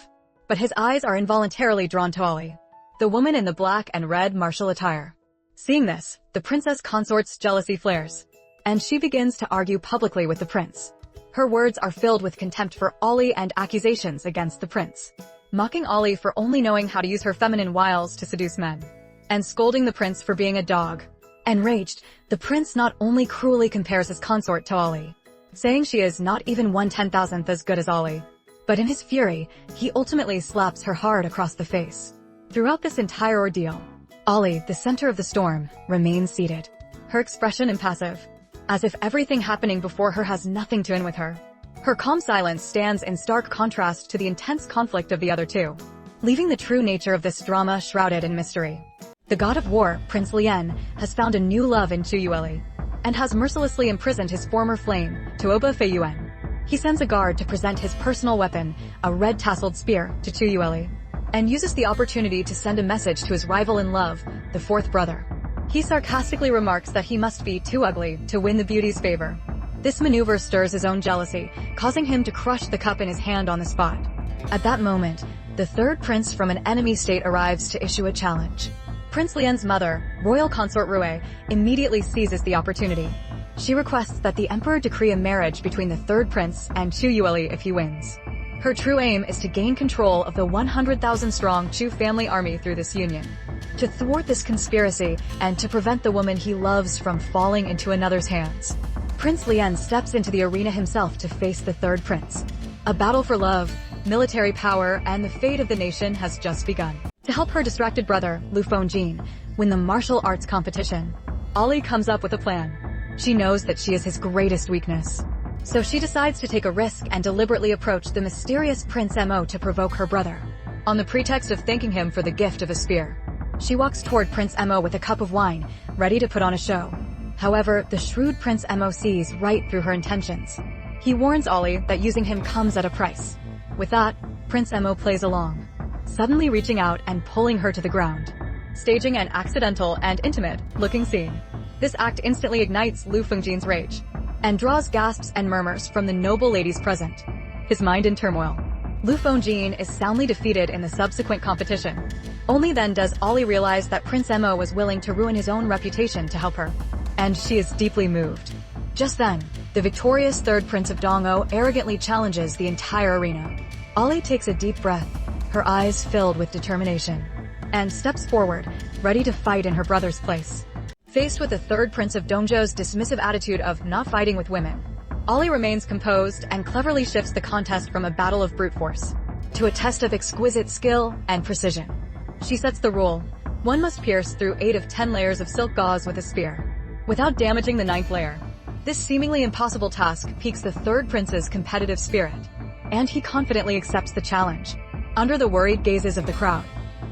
but his eyes are involuntarily drawn to Ollie, the woman in the black and red martial attire. Seeing this, the princess consort's jealousy flares, and she begins to argue publicly with the prince. Her words are filled with contempt for Ollie and accusations against the prince, mocking Ollie for only knowing how to use her feminine wiles to seduce men, and scolding the prince for being a dog. Enraged, the prince not only cruelly compares his consort to Ollie, saying she is not even 1/10,000th as good as Ollie, but in his fury, he ultimately slaps her hard across the face. Throughout this entire ordeal, Ollie, the center of the storm, remains seated, her expression impassive, as if everything happening before her has nothing to do with her. Her calm silence stands in stark contrast to the intense conflict of the other two, leaving the true nature of this drama shrouded in mystery. The god of war, Prince Lian, has found a new love in Xu Yueli, and has mercilessly imprisoned his former flame, Tuoba Feiyuan. He sends a guard to present his personal weapon, a red-tasseled spear, to Xu Yueli, and uses the opportunity to send a message to his rival in love, the fourth brother. He sarcastically remarks that he must be too ugly to win the beauty's favor. This maneuver stirs his own jealousy, causing him to crush the cup in his hand on the spot. At that moment, the third prince from an enemy state arrives to issue a challenge. Prince Lian's mother, royal consort Rui, immediately seizes the opportunity. She requests that the emperor decree a marriage between the third prince and Xu Yueli if he wins. Her true aim is to gain control of the 100,000-strong Chu family army through this union. To thwart this conspiracy and to prevent the woman he loves from falling into another's hands, Prince Lian steps into the arena himself to face the third prince. A battle for love, military power, and the fate of the nation has just begun. To help her distracted brother, Lu Fengjin, win the martial arts competition, Ollie comes up with a plan. She knows that she is his greatest weakness. So she decides to take a risk and deliberately approach the mysterious Prince Mo to provoke her brother. On the pretext of thanking him for the gift of a spear, she walks toward Prince Mo with a cup of wine, ready to put on a show. However, the shrewd Prince Mo sees right through her intentions. He warns Ollie that using him comes at a price. With that, Prince Mo plays along, suddenly reaching out and pulling her to the ground, staging an accidental and intimate-looking scene. This act instantly ignites Lu Fengjin's rage, and draws gasps and murmurs from the noble ladies present. His mind in turmoil, Lu Fengjin is soundly defeated in the subsequent competition. Only then does Ollie realize that Prince Mo was willing to ruin his own reputation to help her, and she is deeply moved. Just then, the victorious third Prince of Dong'o arrogantly challenges the entire arena. Ollie takes a deep breath, her eyes filled with determination, and steps forward, ready to fight in her brother's place. Faced with the third Prince of Dongzhou's dismissive attitude of not fighting with women, Ollie remains composed and cleverly shifts the contest from a battle of brute force to a test of exquisite skill and precision. She sets the rule: one must pierce through 8 of 10 layers of silk gauze with a spear, without damaging the 9th layer. This seemingly impossible task piques the third prince's competitive spirit, and he confidently accepts the challenge. Under the worried gazes of the crowd,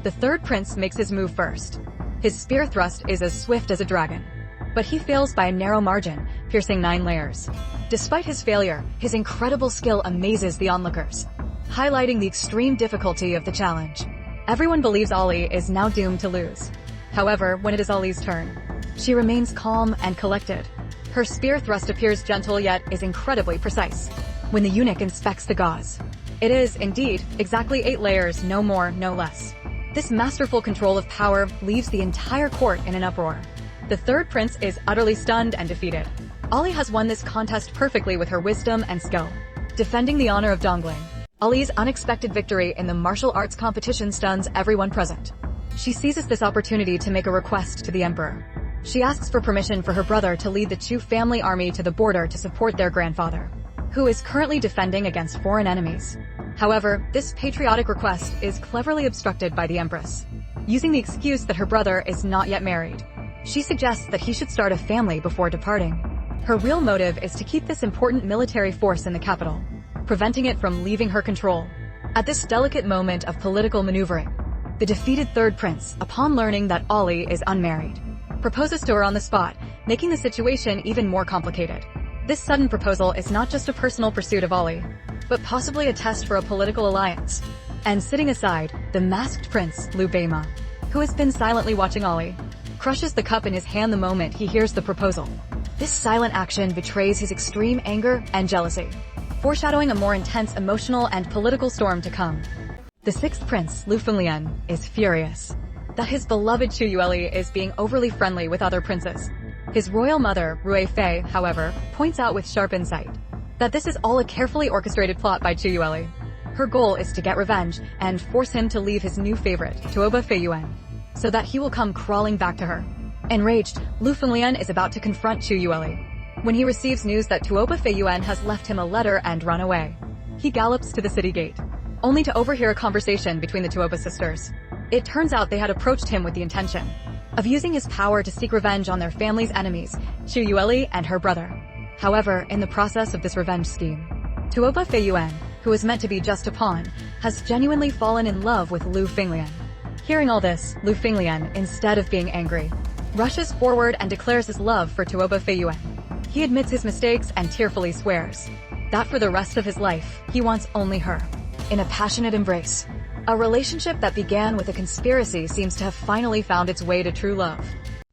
the third prince makes his move first. His spear thrust is as swift as a dragon, but he fails by a narrow margin, piercing 9 layers. Despite his failure, his incredible skill amazes the onlookers, highlighting the extreme difficulty of the challenge. Everyone believes Ollie is now doomed to lose. However, when it is Ollie's turn, she remains calm and collected. Her spear thrust appears gentle yet is incredibly precise. When the eunuch inspects the gauze, it is, indeed, exactly 8 layers, no more, no less. This masterful control of power leaves the entire court in an uproar. The third prince is utterly stunned and defeated. Ollie has won this contest perfectly with her wisdom and skill, defending the honor of Dongling. Ollie's unexpected victory in the martial arts competition stuns everyone present. She seizes this opportunity to make a request to the emperor. She asks for permission for her brother to lead the Chu family army to the border to support their grandfather, who is currently defending against foreign enemies. However, this patriotic request is cleverly obstructed by the empress. Using the excuse that her brother is not yet married, she suggests that he should start a family before departing. Her real motive is to keep this important military force in the capital, preventing it from leaving her control. At this delicate moment of political maneuvering, the defeated third prince, upon learning that Ollie is unmarried, proposes to her on the spot, making the situation even more complicated. This sudden proposal is not just a personal pursuit of Ollie, but possibly a test for a political alliance. And sitting aside, the masked prince, Liu Beima, who has been silently watching Ollie, crushes the cup in his hand the moment he hears the proposal. This silent action betrays his extreme anger and jealousy, foreshadowing a more intense emotional and political storm to come. The sixth prince, Lu Fenglian, is furious that his beloved Chu Yueli is being overly friendly with other princes. His royal mother, Rui Fei, however, points out with sharp insight that this is all a carefully orchestrated plot by Chu Yueli. Her goal is to get revenge and force him to leave his new favorite, Tuoba Feiyuan, so that he will come crawling back to her. Enraged, Lu Fenglian is about to confront Chu Yueli when he receives news that Tuoba Feiyuan has left him a letter and run away. He gallops to the city gate, only to overhear a conversation between the Tuoba sisters. It turns out they had approached him with the intention of using his power to seek revenge on their family's enemies, Chu Yueli and her brother. However, in the process of this revenge scheme, Tuoba Feiyuan, who is meant to be just a pawn, has genuinely fallen in love with Lu Fenglian. Hearing all this, Lu Fenglian, instead of being angry, rushes forward and declares his love for Tuoba Feiyuan. He admits his mistakes and tearfully swears that for the rest of his life, he wants only her, in a passionate embrace. A relationship that began with a conspiracy seems to have finally found its way to true love.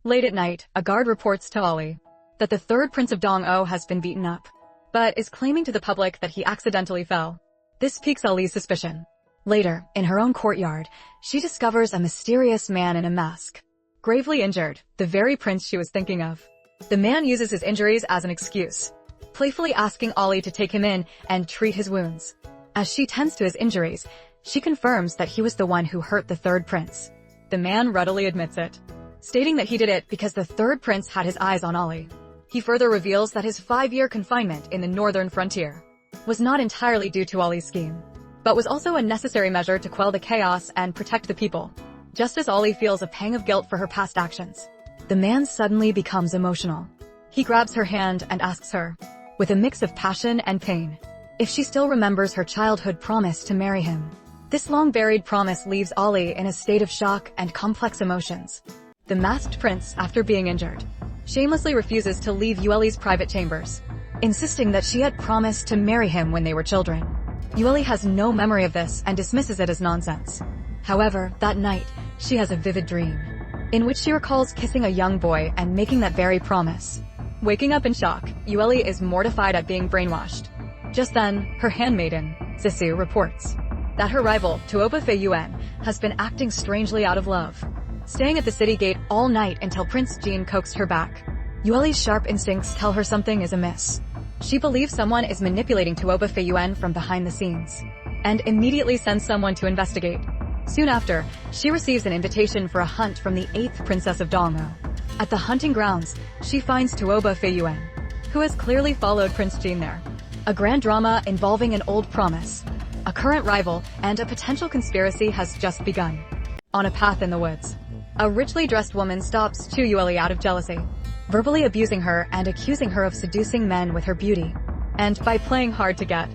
Late at night, a guard reports to Ollie that the third prince of Dong'o has been beaten up, but is claiming to the public that he accidentally fell. This piques Ollie's suspicion. Later, in her own courtyard, she discovers a mysterious man in a mask, gravely injured, the very prince she was thinking of. The man uses his injuries as an excuse, playfully asking Ollie to take him in and treat his wounds. As she tends to his injuries, she confirms that he was the one who hurt the third prince. The man readily admits it, stating that he did it because the third prince had his eyes on Ollie. He further reveals that his 5-year confinement in the northern frontier was not entirely due to Ollie's scheme, but was also a necessary measure to quell the chaos and protect the people. Just as Ollie feels a pang of guilt for her past actions, the man suddenly becomes emotional. He grabs her hand and asks her, with a mix of passion and pain, if she still remembers her childhood promise to marry him. This long-buried promise leaves Ollie in a state of shock and complex emotions. The masked prince, after being injured, shamelessly refuses to leave Yueli's private chambers, insisting that she had promised to marry him when they were children. Yueli has no memory of this and dismisses it as nonsense. However, that night, she has a vivid dream, in which she recalls kissing a young boy and making that very promise. Waking up in shock, Yueli is mortified at being brainwashed. Just then, her handmaiden, Sisu, reports that her rival, Tuoba Feiyuan, has been acting strangely out of love, staying at the city gate all night until Prince Jean coaxed her back. Yueli's sharp instincts tell her something is amiss. She believes someone is manipulating Tuoba Feiyuan from behind the scenes, and immediately sends someone to investigate. Soon after, she receives an invitation for a hunt from the 8th princess of Donglo. At the hunting grounds, she finds Tuoba Feiyuan, who has clearly followed Prince Jean there. A grand drama involving an old promise, a current rival, and a potential conspiracy has just begun. On a path in the woods, a richly dressed woman stops Chu Yueli out of jealousy, verbally abusing her and accusing her of seducing men with her beauty, and by playing hard to get.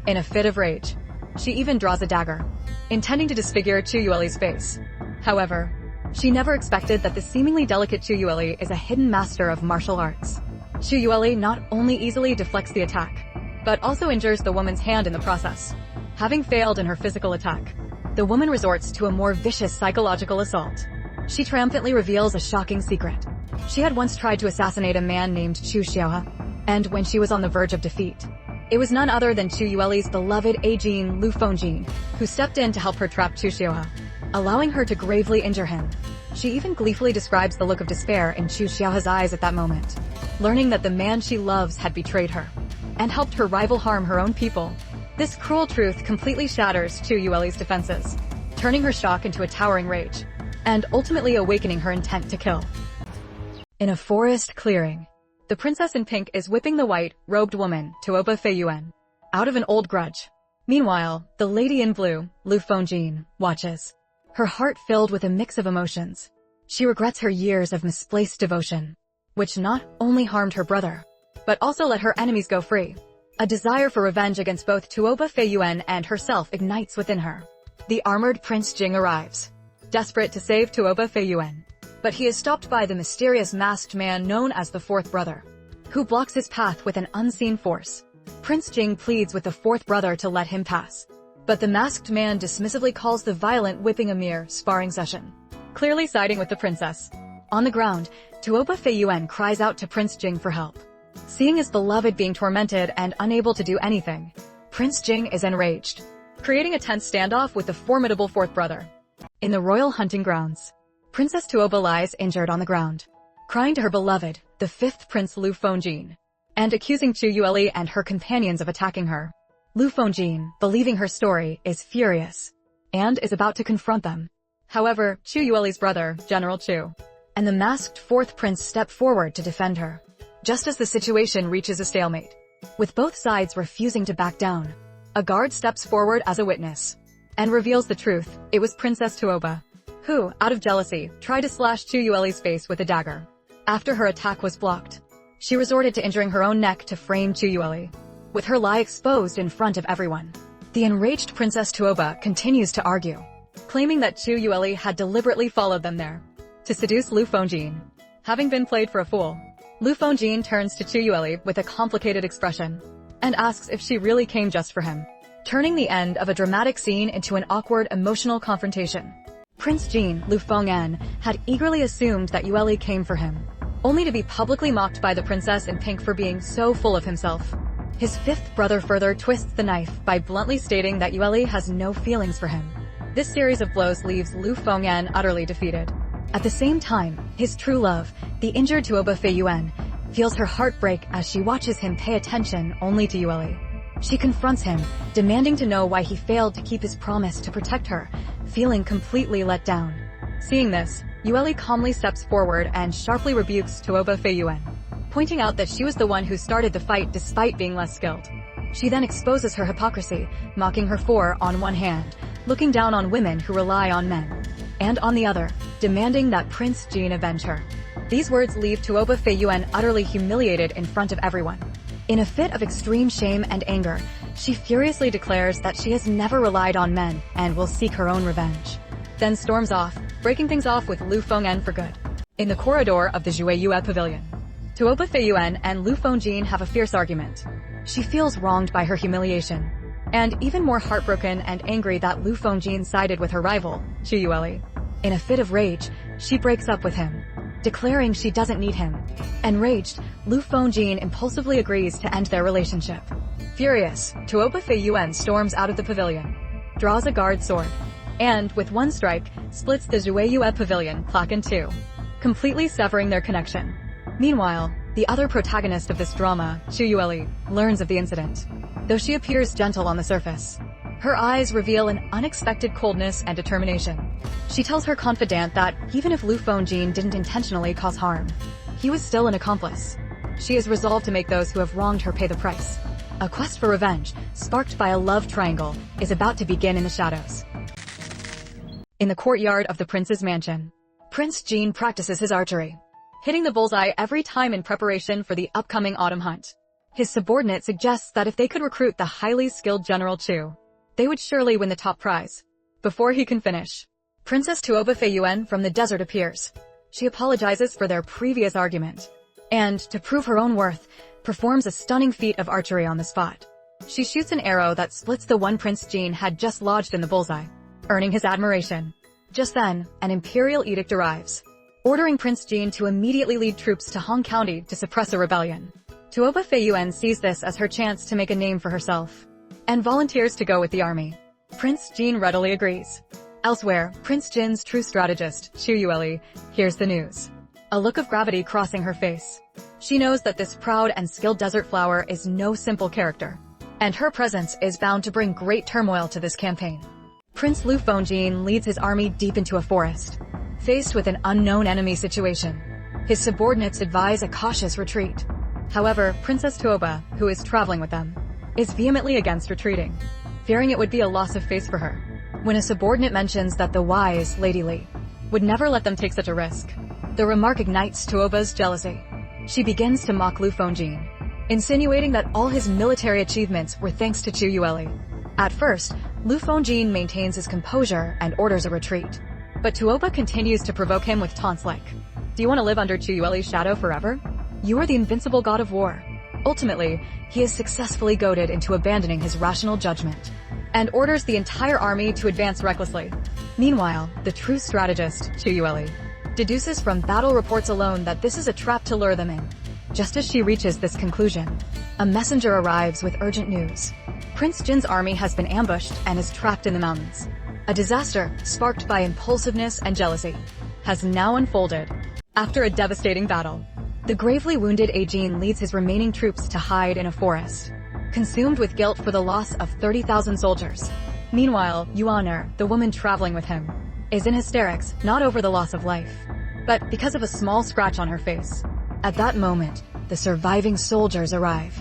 In a fit of rage, she even draws a dagger, intending to disfigure Chu Yueli's face. However, she never expected that the seemingly delicate Chu Yueli is a hidden master of martial arts. Chu Yueli not only easily deflects the attack, but also injures the woman's hand in the process. Having failed in her physical attack, the woman resorts to a more vicious psychological assault. She triumphantly reveals a shocking secret. She had once tried to assassinate a man named Chu Xiaohe, and when she was on the verge of defeat, it was none other than Chu Yueli's beloved agent Lu Fengjin, who stepped in to help her trap Chu Xiaohe, allowing her to gravely injure him. She even gleefully describes the look of despair in Chu Xiaohe's eyes at that moment, learning that the man she loves had betrayed her and helped her rival harm her own people. This cruel truth completely shatters Chu Yueli's defenses, turning her shock into a towering rage, and ultimately awakening her intent to kill. In a forest clearing, the princess in pink is whipping the white-robed woman, Tuoba Feiyuan, out of an old grudge. Meanwhile, the lady in blue, Lu Fengjin, watches, her heart filled with a mix of emotions. She regrets her years of misplaced devotion, which not only harmed her brother, but also let her enemies go free. A desire for revenge against both Tuoba Feiyuan and herself ignites within her. The armored Prince Jing arrives, desperate to save Tuoba Feiyuan, but he is stopped by the mysterious masked man known as the Fourth Brother, who blocks his path with an unseen force. Prince Jing pleads with the Fourth Brother to let him pass, but the masked man dismissively calls the violent whipping a mere sparring session, clearly siding with the princess. On the ground, Tuoba Feiyuan cries out to Prince Jing for help. Seeing his beloved being tormented and unable to do anything, Prince Jing is enraged, creating a tense standoff with the formidable Fourth Brother. In the royal hunting grounds, Princess Tuoba lies injured on the ground, crying to her beloved, the 5th Prince Lu Fengjin, and accusing Chu Yueli and her companions of attacking her. Lu Fengjin, believing her story, is furious, and is about to confront them. However, Chu Yueli's brother, General Chu, and the masked 4th Prince step forward to defend her, just as the situation reaches a stalemate. With both sides refusing to back down, a guard steps forward as a witness, and reveals the truth. It was Princess Tuoba, who, out of jealousy, tried to slash Chu Yueli's face with a dagger. After her attack was blocked, she resorted to injuring her own neck to frame Chu Yueli, with her lie exposed in front of everyone. The enraged Princess Tuoba continues to argue, claiming that Chu Yueli had deliberately followed them there to seduce Lu Fengjin. Having been played for a fool, Lu Fengjin turns to Chu Yueli with a complicated expression and asks if she really came just for him, turning the end of a dramatic scene into an awkward emotional confrontation. Prince Jean, Lu Fengjin, had eagerly assumed that Yueli came for him, only to be publicly mocked by the princess in pink for being so full of himself. His 5th brother further twists the knife by bluntly stating that Yueli has no feelings for him. This series of blows leaves Lu Fengjin utterly defeated. At the same time, his true love, the injured Tuoba Feiyuan, feels her heart break as she watches him pay attention only to Yueli. She confronts him, demanding to know why he failed to keep his promise to protect her, feeling completely let down. Seeing this, Yueli calmly steps forward and sharply rebukes Tuoba Feiyuan, pointing out that she was the one who started the fight despite being less skilled. She then exposes her hypocrisy, mocking her for, on one hand, looking down on women who rely on men, and on the other, demanding that Prince Jean avenge her. These words leave Tuoba Feiyuan utterly humiliated in front of everyone. In a fit of extreme shame and anger, she furiously declares that she has never relied on men and will seek her own revenge. Then storms off, breaking things off with Lu Feng'en for good. In the corridor of the Jueyue Pavilion, Tuoba Feiyuan and Lu Fengjin have a fierce argument. She feels wronged by her humiliation, and even more heartbroken and angry that Lu Fengjin sided with her rival, Chu Yueli. In a fit of rage, she breaks up with him, declaring she doesn't need him. Enraged, Lu Fengjin impulsively agrees to end their relationship. Furious, Tuoba Feiyuan storms out of the pavilion, draws a guard sword, and, with one strike, splits the Jueyue Pavilion plaque in two, completely severing their connection. Meanwhile, the other protagonist of this drama, Chu Yueli, learns of the incident. Though she appears gentle on the surface, her eyes reveal an unexpected coldness and determination. She tells her confidant that even if Lu Fengjin didn't intentionally cause harm, he was still an accomplice. She is resolved to make those who have wronged her pay the price. A quest for revenge, sparked by a love triangle, is about to begin in the shadows. In the courtyard of the prince's mansion, Prince Jin practices his archery, hitting the bullseye every time in preparation for the upcoming autumn hunt. His subordinate suggests that if they could recruit the highly skilled General Chu, they would surely win the top prize. Before he can finish, Princess Tuoba Feiyuan from the desert appears. She apologizes for their previous argument, and, to prove her own worth, performs a stunning feat of archery on the spot. She shoots an arrow that splits the one Prince Jin had just lodged in the bullseye, earning his admiration. Just then, an imperial edict arrives, ordering Prince Jin to immediately lead troops to Hong County to suppress a rebellion. Tuoba Feiyuan sees this as her chance to make a name for herself, and volunteers to go with the army. Prince Jin readily agrees. Elsewhere, Prince Jin's true strategist, Chu Yueli, hears the news, a look of gravity crossing her face. She knows that this proud and skilled desert flower is no simple character, and her presence is bound to bring great turmoil to this campaign. Prince Lu Fengjin leads his army deep into a forest, faced with an unknown enemy situation. His subordinates advise a cautious retreat. However, Princess Tuoba, who is traveling with them, is vehemently against retreating, fearing it would be a loss of face for her. When a subordinate mentions that the wise Lady Li would never let them take such a risk, the remark ignites Tuoba's jealousy. She begins to mock Lu Fengjin, insinuating that all his military achievements were thanks to Chu Yueli. At first, Lu Fengjin maintains his composure and orders a retreat, but Tuoba continues to provoke him with taunts like, "Do you want to live under Chu Yueli's shadow forever? You are the invincible god of war." Ultimately, he is successfully goaded into abandoning his rational judgment, and orders the entire army to advance recklessly. Meanwhile, the true strategist, Chu Yueli, deduces from battle reports alone that this is a trap to lure them in. Just as she reaches this conclusion, a messenger arrives with urgent news. Prince Jin's army has been ambushed and is trapped in the mountains. A disaster, sparked by impulsiveness and jealousy, has now unfolded. After a devastating battle, the gravely wounded Jin leads his remaining troops to hide in a forest, consumed with guilt for the loss of 30,000 soldiers. Meanwhile, Yuaner, the woman traveling with him, is in hysterics, not over the loss of life, but because of a small scratch on her face. At that moment, the surviving soldiers arrive,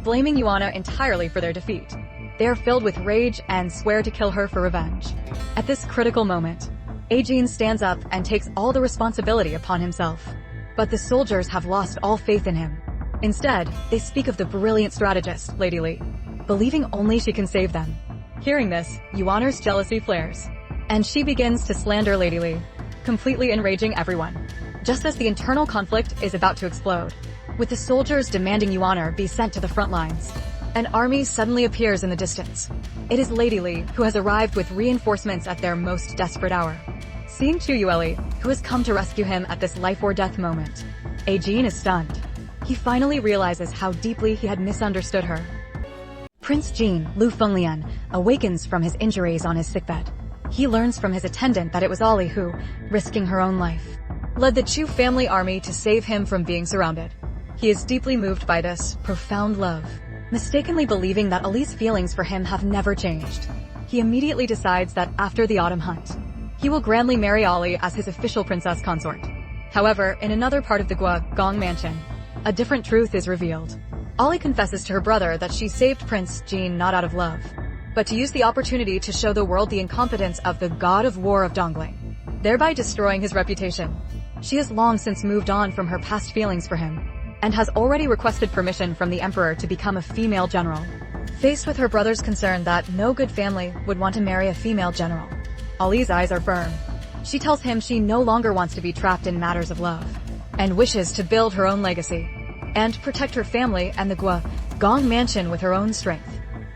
blaming Yuana entirely for their defeat. They are filled with rage and swear to kill her for revenge. At this critical moment, Jin stands up and takes all the responsibility upon himself. But the soldiers have lost all faith in him. Instead, they speak of the brilliant strategist, Lady Li, believing only she can save them. Hearing this, Yuaner's jealousy flares, and she begins to slander Lady Li, completely enraging everyone. Just as the internal conflict is about to explode, with the soldiers demanding Yuaner be sent to the front lines, an army suddenly appears in the distance. It is Lady Li, who has arrived with reinforcements at their most desperate hour. Seeing Chu Yueli, who has come to rescue him at this life-or-death moment, Jin is stunned. He finally realizes how deeply he had misunderstood her. Prince Jin, Lu Fenglian, awakens from his injuries on his sickbed. He learns from his attendant that it was Ali who, risking her own life, led the Chu family army to save him from being surrounded. He is deeply moved by this profound love, mistakenly believing that Ali's feelings for him have never changed. He immediately decides that after the autumn hunt, he will grandly marry Ali as his official princess consort. However, in another part of the Gong mansion, a different truth is revealed. Ali confesses to her brother that she saved Prince Jin not out of love, but to use the opportunity to show the world the incompetence of the god of war of Dongling, thereby destroying his reputation. She has long since moved on from her past feelings for him, and has already requested permission from the emperor to become a female general. Faced with her brother's concern that no good family would want to marry a female general, Ali's eyes are firm. She tells him she no longer wants to be trapped in matters of love, and wishes to build her own legacy, and protect her family and the Gong mansion with her own strength.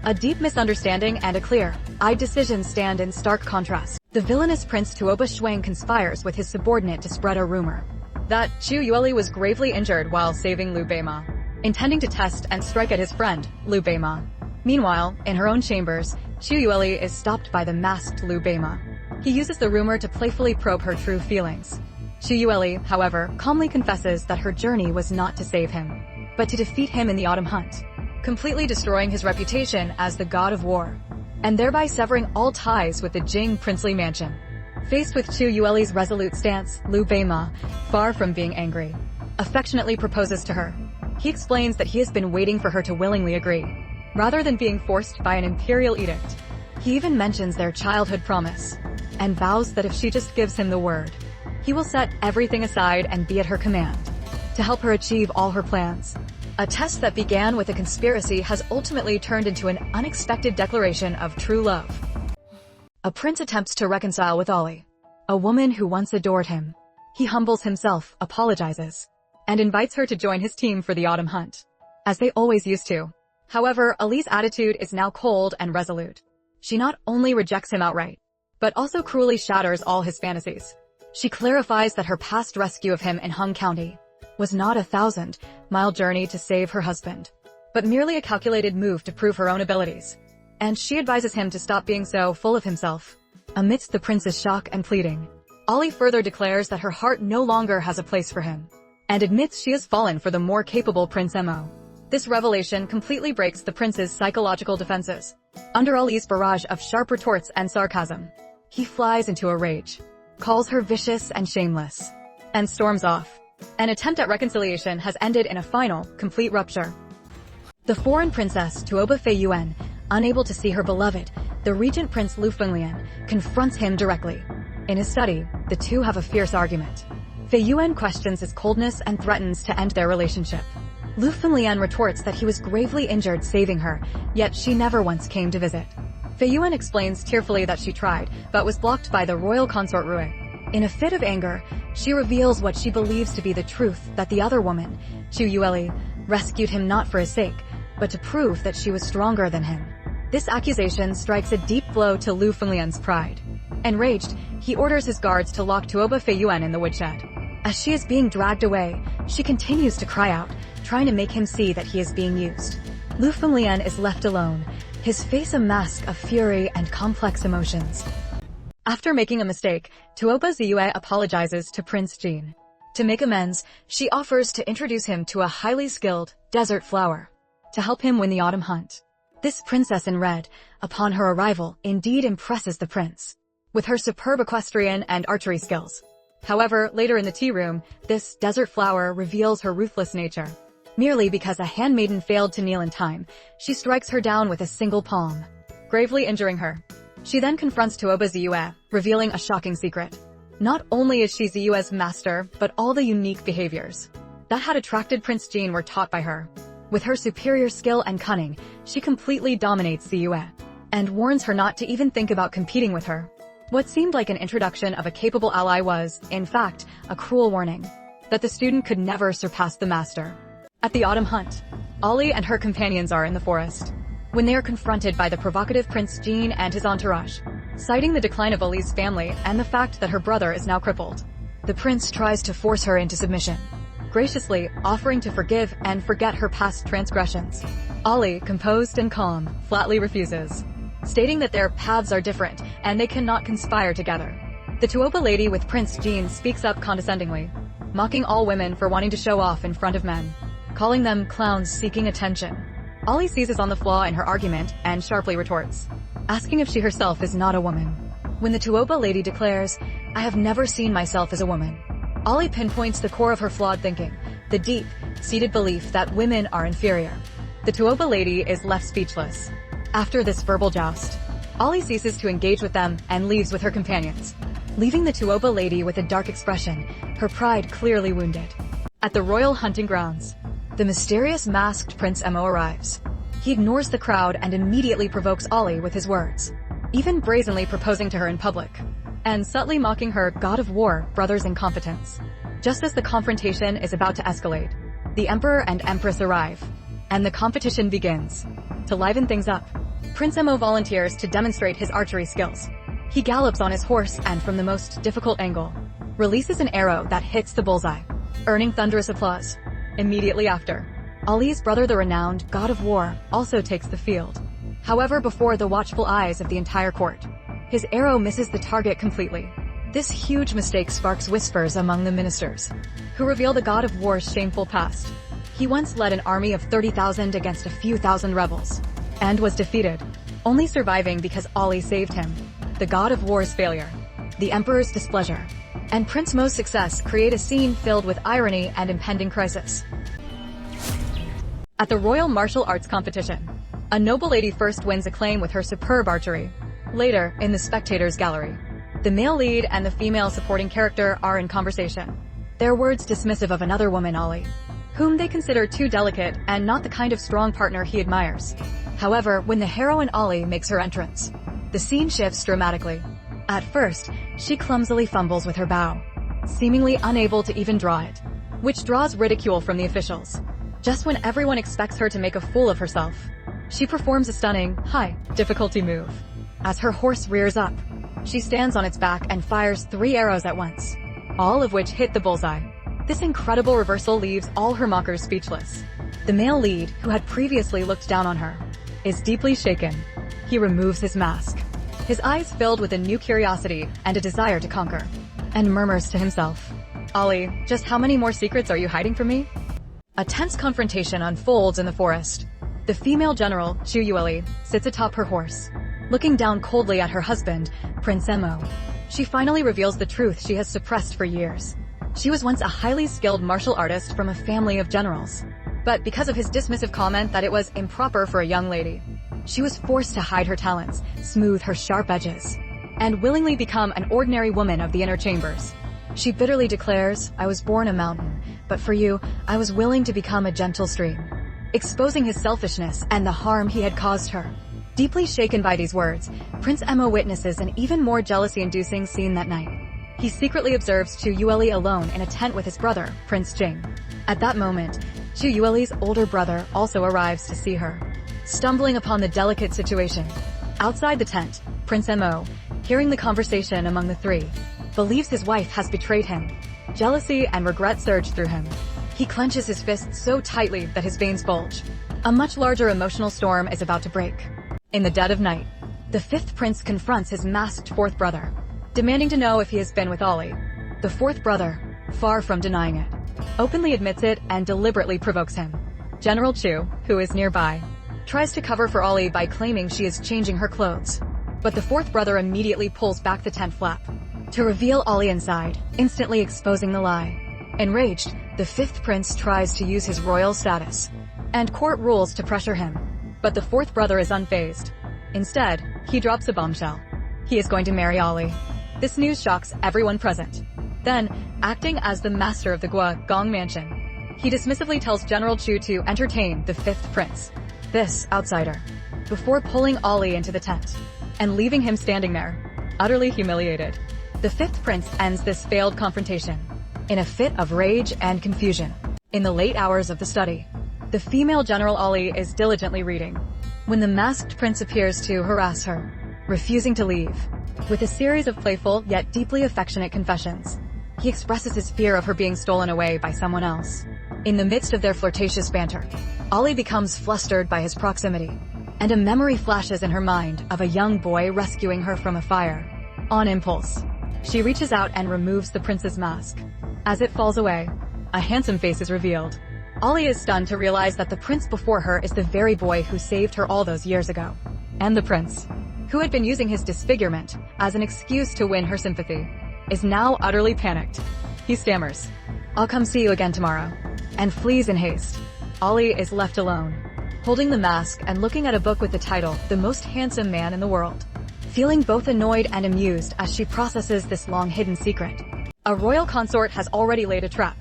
A deep misunderstanding and a clear-eyed decision stand in stark contrast. The villainous Prince Tuoba Shuang conspires with his subordinate to spread a rumor that Chu Yueli was gravely injured while saving Liu Beima, intending to test and strike at his friend, Liu Beima. Meanwhile, in her own chambers, Chu Yueli is stopped by the masked Liu Beima. He uses the rumor to playfully probe her true feelings. Chu Yueli, however, calmly confesses that her journey was not to save him, but to defeat him in the autumn hunt, completely destroying his reputation as the god of war, and thereby severing all ties with the Jing princely mansion. Faced with Chu Yueli's resolute stance, Liu Beima, far from being angry, affectionately proposes to her. He explains that he has been waiting for her to willingly agree, rather than being forced by an imperial edict. He even mentions their childhood promise, and vows that if she just gives him the word, he will set everything aside and be at her command, to help her achieve all her plans. A test that began with a conspiracy has ultimately turned into an unexpected declaration of true love. A prince attempts to reconcile with Ali, a woman who once adored him. He humbles himself, apologizes, and invites her to join his team for the autumn hunt, as they always used to. However, Ali's attitude is now cold and resolute. She not only rejects him outright, but also cruelly shatters all his fantasies. She clarifies that her past rescue of him in Hung County was not a 1,000-mile journey to save her husband, but merely a calculated move to prove her own abilities. And she advises him to stop being so full of himself. Amidst the prince's shock and pleading, Ali further declares that her heart no longer has a place for him, and admits she has fallen for the more capable Prince Mo. This revelation completely breaks the prince's psychological defenses. Under Ali's barrage of sharp retorts and sarcasm, he flies into a rage, calls her vicious and shameless, and storms off. An attempt at reconciliation has ended in a final, complete rupture. The foreign princess, Tuoba Fei Yuan, unable to see her beloved, the regent Prince Lu Fenglian, confronts him directly. In his study, the two have a fierce argument. Fei Yuan questions his coldness and threatens to end their relationship. Lu Fenglian retorts that he was gravely injured saving her, yet she never once came to visit. Fei Yuan explains tearfully that she tried, but was blocked by the royal consort Rui. In a fit of anger, she reveals what she believes to be the truth, that the other woman, Chu Yueli, rescued him not for his sake, but to prove that she was stronger than him. This accusation strikes a deep blow to Lu Fenglian's pride. Enraged, he orders his guards to lock Tuoba Fei Yuan in the woodshed. As she is being dragged away, she continues to cry out, trying to make him see that he is being used. Lu Fenglian is left alone, his face a mask of fury and complex emotions. After making a mistake, Tuoba Ziyue apologizes to Prince Jin. To make amends, she offers to introduce him to a highly skilled desert flower to help him win the autumn hunt. This princess in red, upon her arrival, indeed impresses the prince with her superb equestrian and archery skills. However, later in the tea room, this desert flower reveals her ruthless nature. Merely because a handmaiden failed to kneel in time, she strikes her down with a single palm, gravely injuring her. She then confronts Tuoba Ziyue, revealing a shocking secret. Not only is she Ziyue's master, but all the unique behaviors that had attracted Prince Jin were taught by her. With her superior skill and cunning, she completely dominates Ziyue, and warns her not to even think about competing with her. What seemed like an introduction of a capable ally was, in fact, a cruel warning that the student could never surpass the master. At the autumn hunt, Ali and her companions are in the forest, when they are confronted by the provocative Prince Jin and his entourage. Citing the decline of Ali's family and the fact that her brother is now crippled, the prince tries to force her into submission, graciously offering to forgive and forget her past transgressions. Ali, composed and calm, flatly refuses, stating that their paths are different and they cannot conspire together. The Tuoba lady with Prince Jin speaks up condescendingly, mocking all women for wanting to show off in front of men, calling them clowns seeking attention. Ali seizes on the flaw in her argument and sharply retorts, asking if she herself is not a woman. When the Tuoba lady declares, "I have never seen myself as a woman," Ali pinpoints the core of her flawed thinking, the deep-seated belief that women are inferior. The Tuoba lady is left speechless. After this verbal joust, Ali ceases to engage with them and leaves with her companions. leaving the Tuoba lady with a dark expression, her pride clearly wounded. At the royal hunting grounds, the mysterious masked Prince Emo arrives. He ignores the crowd and immediately provokes Ollie with his words, even brazenly proposing to her in public, and subtly mocking her god of war brother's incompetence. Just as the confrontation is about to escalate, the Emperor and Empress arrive, and the competition begins. To liven things up, Prince Emo volunteers to demonstrate his archery skills. He gallops on his horse and from the most difficult angle, releases an arrow that hits the bullseye, earning thunderous applause. Immediately after, Ollie's brother, the renowned god of war, also takes the field. However, before the watchful eyes of the entire court, his arrow misses the target completely. This huge mistake sparks whispers among the ministers, who reveal the god of war's shameful past. He once led an army of 30,000 against a few thousand rebels, and was defeated, only surviving because Ollie saved him. The god of war's failure, the emperor's displeasure, and Prince Mo's success create a scene filled with irony and impending crisis. At the royal martial arts competition, a noble lady first wins acclaim with her superb archery. Later, in the spectators' gallery, the male lead and the female supporting character are in conversation, their words dismissive of another woman, Ollie, whom they consider too delicate and not the kind of strong partner he admires. However, when the heroine Ollie makes her entrance, the scene shifts dramatically. At first, she clumsily fumbles with her bow, seemingly unable to even draw it, which draws ridicule from the officials. Just when everyone expects her to make a fool of herself, she performs a stunning, high-difficulty move. As her horse rears up, she stands on its back and fires 3 arrows at once, all of which hit the bullseye. This incredible reversal leaves all her mockers speechless. The male lead, who had previously looked down on her, is deeply shaken. He removes his mask, his eyes filled with a new curiosity and a desire to conquer, and murmurs to himself, "Ollie, just how many more secrets are you hiding from me?" A tense confrontation unfolds in the forest. The female general, Chu Yueli, sits atop her horse, looking down coldly at her husband, Prince Emo. She finally reveals the truth she has suppressed for years. She was once a highly skilled martial artist from a family of generals, but because of his dismissive comment that it was improper for a young lady, she was forced to hide her talents, smooth her sharp edges, and willingly become an ordinary woman of the inner chambers. She bitterly declares, "I was born a mountain, but for you, I was willing to become a gentle stream," exposing his selfishness and the harm he had caused her. Deeply shaken by these words, Prince Emo witnesses an even more jealousy-inducing scene that night. He secretly observes Chu Yueli alone in a tent with his brother, Prince Jing. At that moment, Chu Yueli's older brother also arrives to see her, stumbling upon the delicate situation. Outside the tent, Prince Emo, hearing the conversation among the three, believes his wife has betrayed him. Jealousy and regret surge through him. He clenches his fists so tightly that his veins bulge. A much larger emotional storm is about to break. In the dead of night, the 5th prince confronts his masked 4th brother, demanding to know if he has been with Ollie. The 4th brother, far from denying it, openly admits it and deliberately provokes him. General Chu, who is nearby, tries to cover for Ollie by claiming she is changing her clothes, but the 4th brother immediately pulls back the tent flap to reveal Ollie inside, instantly exposing the lie. Enraged, the 5th prince tries to use his royal status and court rules to pressure him, but the 4th brother is unfazed. Instead, he drops a bombshell. He is going to marry Ollie. This news shocks everyone present. Then, acting as the master of the Gong mansion, he dismissively tells General Chu to entertain the 5th prince, this outsider, before pulling Ollie into the tent and leaving him standing there, utterly humiliated. The 5th prince ends this failed confrontation in a fit of rage and confusion. In the late hours of the study, the female General Ollie is diligently reading, when the masked prince appears to harass her, refusing to leave. With a series of playful yet deeply affectionate confessions, he expresses his fear of her being stolen away by someone else. In the midst of their flirtatious banter, Ollie becomes flustered by his proximity, and a memory flashes in her mind of a young boy rescuing her from a fire. On impulse, she reaches out and removes the prince's mask. As it falls away, a handsome face is revealed. Ollie is stunned to realize that the prince before her is the very boy who saved her all those years ago. And the prince, who had been using his disfigurement as an excuse to win her sympathy, is now utterly panicked. He stammers, "I'll come see you again tomorrow," and flees in haste. Ollie is left alone, holding the mask and looking at a book with the title, "The Most Handsome Man in the World." feeling both annoyed and amused as she processes this long-hidden secret. A royal consort has already laid a trap,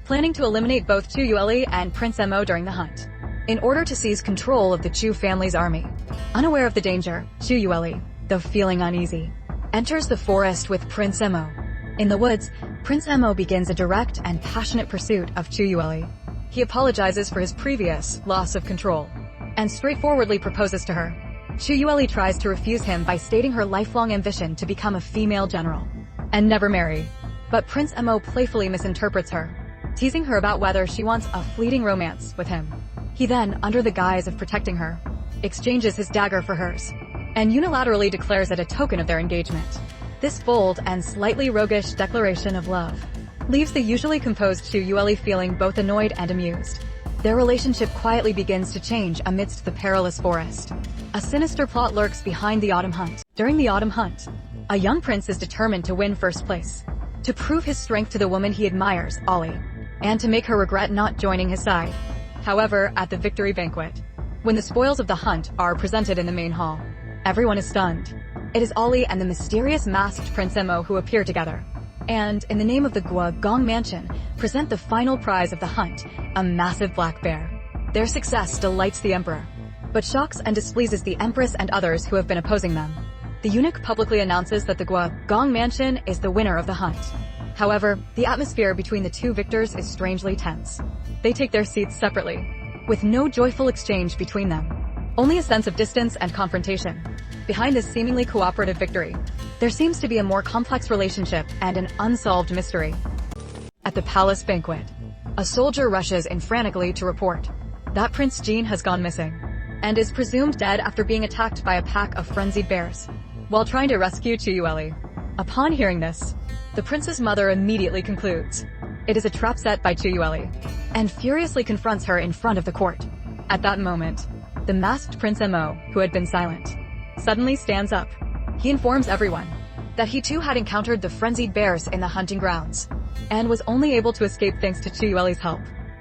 planning to eliminate both Chu Yueli and Prince Mo during the hunt, in order to seize control of the Chu family's army. Unaware of the danger, Chu Yueli, though feeling uneasy, enters the forest with Prince Mo. In the woods, Prince Mo begins a direct and passionate pursuit of Chu Yueli. He apologizes for his previous loss of control, and straightforwardly proposes to her. Chu Yueli tries to refuse him by stating her lifelong ambition to become a female general, and never marry. But Prince Mo playfully misinterprets her, teasing her about whether she wants a fleeting romance with him. He then, under the guise of protecting her, exchanges his dagger for hers, and unilaterally declares it a token of their engagement. This bold and slightly roguish declaration of love leaves the usually composed Chu Yueli feeling both annoyed and amused. Their relationship quietly begins to change amidst the perilous forest. A sinister plot lurks behind the autumn hunt. During the autumn hunt, a young prince is determined to win first place, to prove his strength to the woman he admires, Ollie, and to make her regret not joining his side. However, at the victory banquet, when the spoils of the hunt are presented in the main hall, everyone is stunned. It is Ollie and the mysterious masked Prince Mo who appear together, and, in the name of the Gong Mansion, present the final prize of the hunt, a massive black bear. Their success delights the emperor, but shocks and displeases the empress and others who have been opposing them. The eunuch publicly announces that the Gong Mansion is the winner of the hunt. However, the atmosphere between the two victors is strangely tense. They take their seats separately, with no joyful exchange between them, only a sense of distance and confrontation. Behind this seemingly cooperative victory, there seems to be a more complex relationship and an unsolved mystery. At the palace banquet, a soldier rushes in frantically to report that Prince Jean has gone missing, and is presumed dead after being attacked by a pack of frenzied bears, while trying to rescue Chu Yueli. Upon hearing this, the prince's mother immediately concludes it is a trap set by Chu Yueli, and furiously confronts her in front of the court. At that moment, the masked Prince Mo, who had been silent, suddenly stands up. He informs everyone that he too had encountered the frenzied bears in the hunting grounds, and was only able to escape thanks to Chu Yueli's help.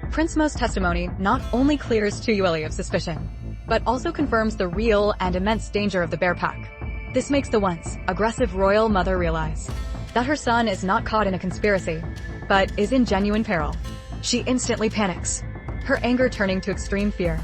Prince Mo's testimony not only clears Chu Yueli of suspicion, but also confirms the real and immense danger of the bear pack. This makes the once aggressive royal mother realize that her son is not caught in a conspiracy, but is in genuine peril. She instantly panics, her anger turning to extreme fear.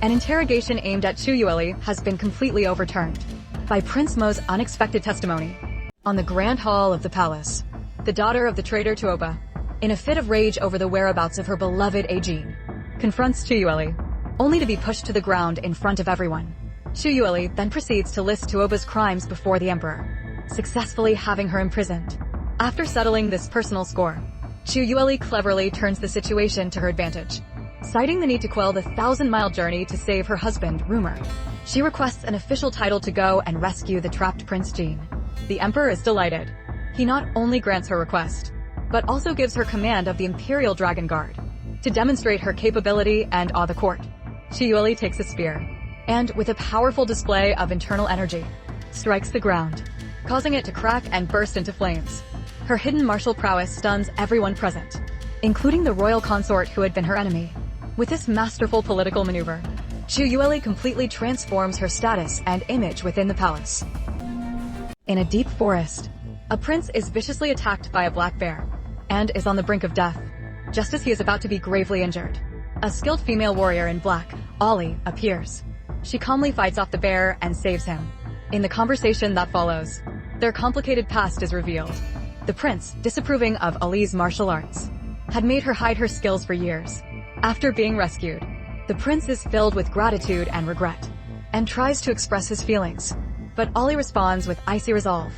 An interrogation aimed at Chu Yueli has been completely overturned by Prince Mo's unexpected testimony. On the grand hall of the palace, the daughter of the traitor Tuoba, in a fit of rage over the whereabouts of her beloved Jean, confronts Chu Yueli, only to be pushed to the ground in front of everyone. Chu Yueli then proceeds to list Tuoba's crimes before the emperor, successfully having her imprisoned. After settling this personal score, Chu Yueli cleverly turns the situation to her advantage. Citing the need to quell the 1,000-mile journey to save her husband, Rumor, she requests an official title to go and rescue the trapped Prince Jean. The emperor is delighted. He not only grants her request, but also gives her command of the Imperial Dragon Guard, to demonstrate her capability and awe the court. Chu Yueli takes a spear, and, with a powerful display of internal energy, strikes the ground, causing it to crack and burst into flames. Her hidden martial prowess stuns everyone present, including the royal consort who had been her enemy. With this masterful political maneuver, Chu Yueli completely transforms her status and image within the palace. In a deep forest, a prince is viciously attacked by a black bear, and is on the brink of death. Just as he is about to be gravely injured, a skilled female warrior in black, Ollie, appears. She calmly fights off the bear and saves him. In the conversation that follows, their complicated past is revealed. The prince, disapproving of Ollie's martial arts, had made her hide her skills for years. After being rescued, the prince is filled with gratitude and regret, and tries to express his feelings. But Ollie responds with icy resolve.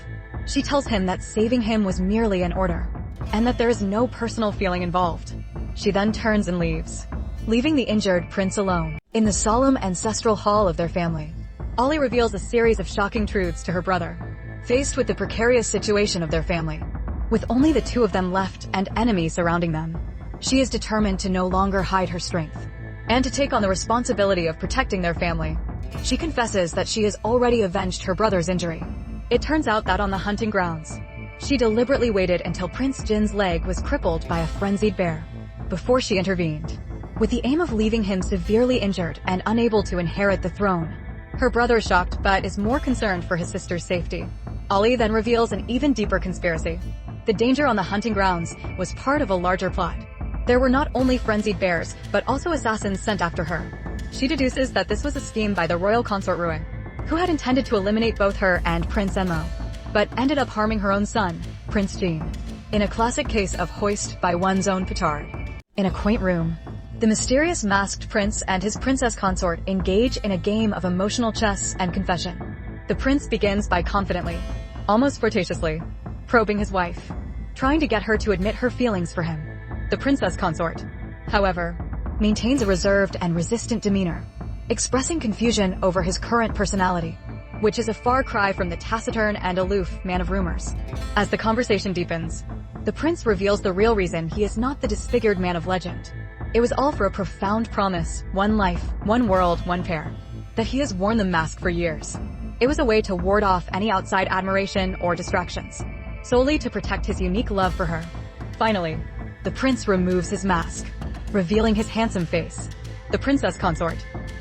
She tells him that saving him was merely an order, and that there is no personal feeling involved. She then turns and leaves, leaving the injured prince alone. In the solemn ancestral hall of their family, Ollie reveals a series of shocking truths to her brother. Faced with the precarious situation of their family, with only the two of them left and enemies surrounding them, she is determined to no longer hide her strength, and to take on the responsibility of protecting their family. She confesses that she has already avenged her brother's injury. It turns out that on the hunting grounds, she deliberately waited until Prince Jin's leg was crippled by a frenzied bear, before she intervened, with the aim of leaving him severely injured and unable to inherit the throne. Her brother is shocked but is more concerned for his sister's safety. Ali then reveals an even deeper conspiracy. The danger on the hunting grounds was part of a larger plot. There were not only frenzied bears, but also assassins sent after her. She deduces that this was a scheme by the royal consort Rui, who had intended to eliminate both her and Prince Mo, but ended up harming her own son, Prince Jean. In a classic case of hoist by one's own petard. In a quaint room, the mysterious masked prince and his princess consort engage in a game of emotional chess and confession. The prince begins by confidently, almost flirtatiously, probing his wife, trying to get her to admit her feelings for him. The princess consort, however, maintains a reserved and resistant demeanor, expressing confusion over his current personality, which is a far cry from the taciturn and aloof man of rumors. As the conversation deepens, the prince reveals the real reason he is not the disfigured man of legend. It was all for a profound promise, one life, one world, one pair, that he has worn the mask for years. It was a way to ward off any outside admiration or distractions, solely to protect his unique love for her. Finally, the prince removes his mask, revealing his handsome face. The princess consort,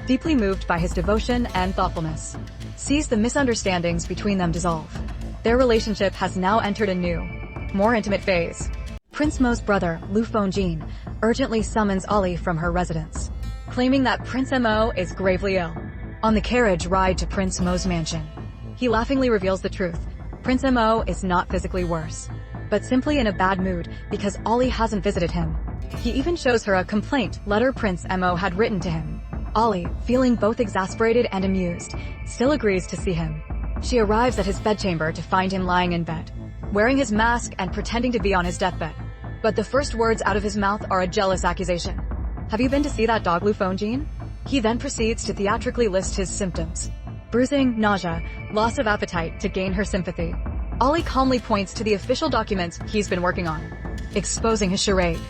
deeply moved by his devotion and thoughtfulness, sees the misunderstandings between them dissolve. Their relationship has now entered a new, more intimate phase. Prince Mo's brother, Lu Fengjin, urgently summons Ali from her residence, claiming that Prince Mo is gravely ill. On the carriage ride to Prince Mo's mansion, he laughingly reveals the truth. Prince Mo is not physically worse, but simply in a bad mood because Ali hasn't visited him. He even shows her a complaint letter Prince Mo had written to him. Ali, feeling both exasperated and amused, still agrees to see him. She arrives at his bedchamber to find him lying in bed, wearing his mask and pretending to be on his deathbed. But the first words out of his mouth are a jealous accusation. "Have you been to see that dog Lu Fengjin?" He then proceeds to theatrically list his symptoms: bruising, nausea, loss of appetite to gain her sympathy. Ali calmly points to the official documents he's been working on, exposing his charade.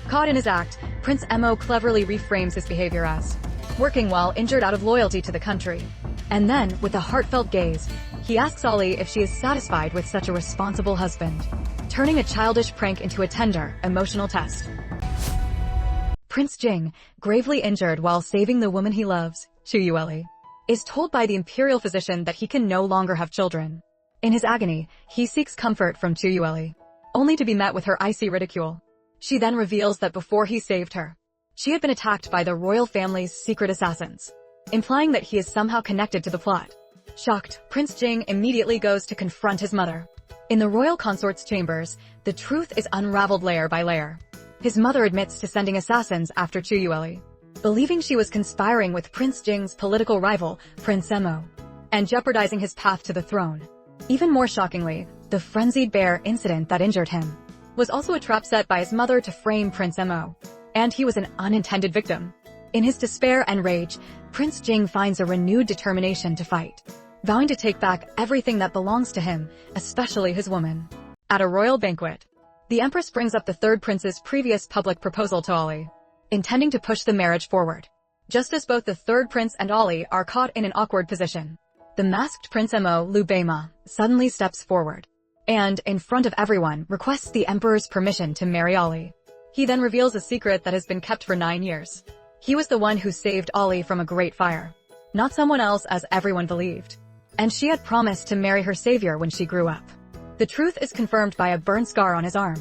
Caught in his act, Prince Mo cleverly reframes his behavior as working while injured out of loyalty to the country. And then, with a heartfelt gaze, he asks Ali if she is satisfied with such a responsible husband, turning a childish prank into a tender, emotional test. Prince Jing, gravely injured while saving the woman he loves, Chu Yueli, is told by the imperial physician that he can no longer have children. In his agony, he seeks comfort from Chu Yueli, only to be met with her icy ridicule. She then reveals that before he saved her, she had been attacked by the royal family's secret assassins, implying that he is somehow connected to the plot. Shocked, Prince Jing immediately goes to confront his mother. In the royal consort's chambers, the truth is unraveled layer by layer. His mother admits to sending assassins after Chu Yueli, believing she was conspiring with Prince Jing's political rival, Prince Mo, and jeopardizing his path to the throne. Even more shockingly, the frenzied bear incident that injured him was also a trap set by his mother to frame Prince Mo, and he was an unintended victim. In his despair and rage, Prince Jing finds a renewed determination to fight, vowing to take back everything that belongs to him, especially his woman. At a royal banquet, the Empress brings up the third prince's previous public proposal to Ali, intending to push the marriage forward. Just as both the third prince and Ali are caught in an awkward position, the masked Prince Mo, Liu Beima, suddenly steps forward, and, in front of everyone, requests the Emperor's permission to marry Ali. He then reveals a secret that has been kept for 9 years. He was the one who saved Ali from a great fire, not someone else as everyone believed. And she had promised to marry her savior when she grew up. The truth is confirmed by a burn scar on his arm.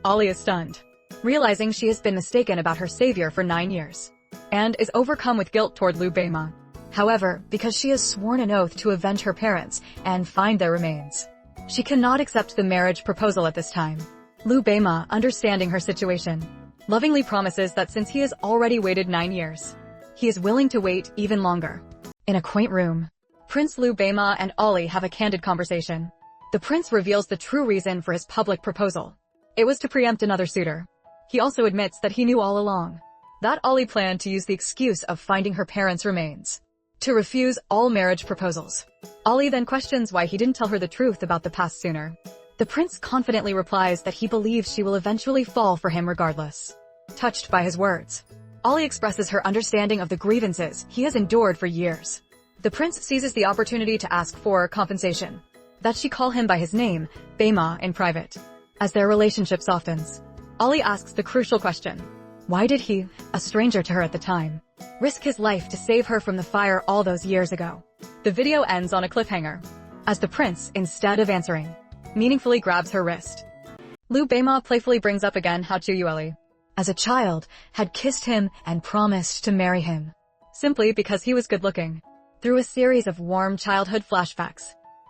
Ali is stunned, realizing she has been mistaken about her savior for 9 years, and is overcome with guilt toward Liu Beima. However, because she has sworn an oath to avenge her parents and find their remains, she cannot accept the marriage proposal at this time. Liu Beima, understanding her situation, lovingly promises that since he has already waited 9 years, he is willing to wait even longer. In a quaint room, Prince Liu Beima and Ali have a candid conversation. The prince reveals the true reason for his public proposal. It was to preempt another suitor. He also admits that he knew all along that Ali planned to use the excuse of finding her parents' remains to refuse all marriage proposals. Ali then questions why he didn't tell her the truth about the past sooner. The prince confidently replies that he believes she will eventually fall for him regardless. Touched by his words, Ali expresses her understanding of the grievances he has endured for years. The prince seizes the opportunity to ask for compensation, that she call him by his name, Beima, in private. As their relationship softens, Ali asks the crucial question: why did he, a stranger to her at the time, risk his life to save her from the fire all those years ago? The video ends on a cliffhanger, as the prince, instead of answering, meaningfully grabs her wrist. Liu Beima playfully brings up again how Chu Yueli, as a child, had kissed him and promised to marry him, simply because he was good-looking. Through a series of warm childhood flashbacks,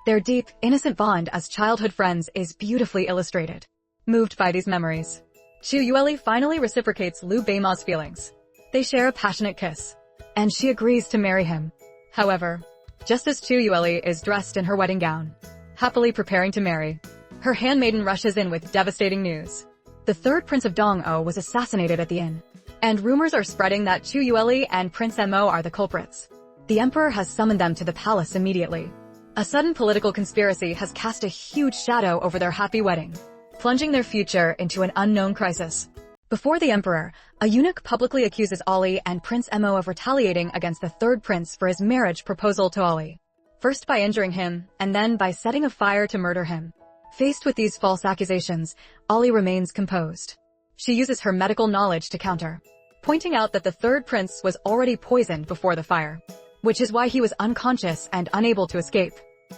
their deep, innocent bond as childhood friends is beautifully illustrated. Moved by these memories, Chu Yueli finally reciprocates Liu Beima's feelings. They share a passionate kiss, and she agrees to marry him. However, just as Chu Yueli is dressed in her wedding gown, happily preparing to marry, her handmaiden rushes in with devastating news. The third Prince of Dong'o was assassinated at the inn, and rumors are spreading that Chu Yueli and Prince Mo are the culprits. The emperor has summoned them to the palace immediately. A sudden political conspiracy has cast a huge shadow over their happy wedding, plunging their future into an unknown crisis. Before the emperor, a eunuch publicly accuses Ali and Prince Mo of retaliating against the third prince for his marriage proposal to Ali, first by injuring him and then by setting a fire to murder him. Faced with these false accusations, Ali remains composed. She uses her medical knowledge to counter, pointing out that the third prince was already poisoned before the fire, which is why he was unconscious and unable to escape.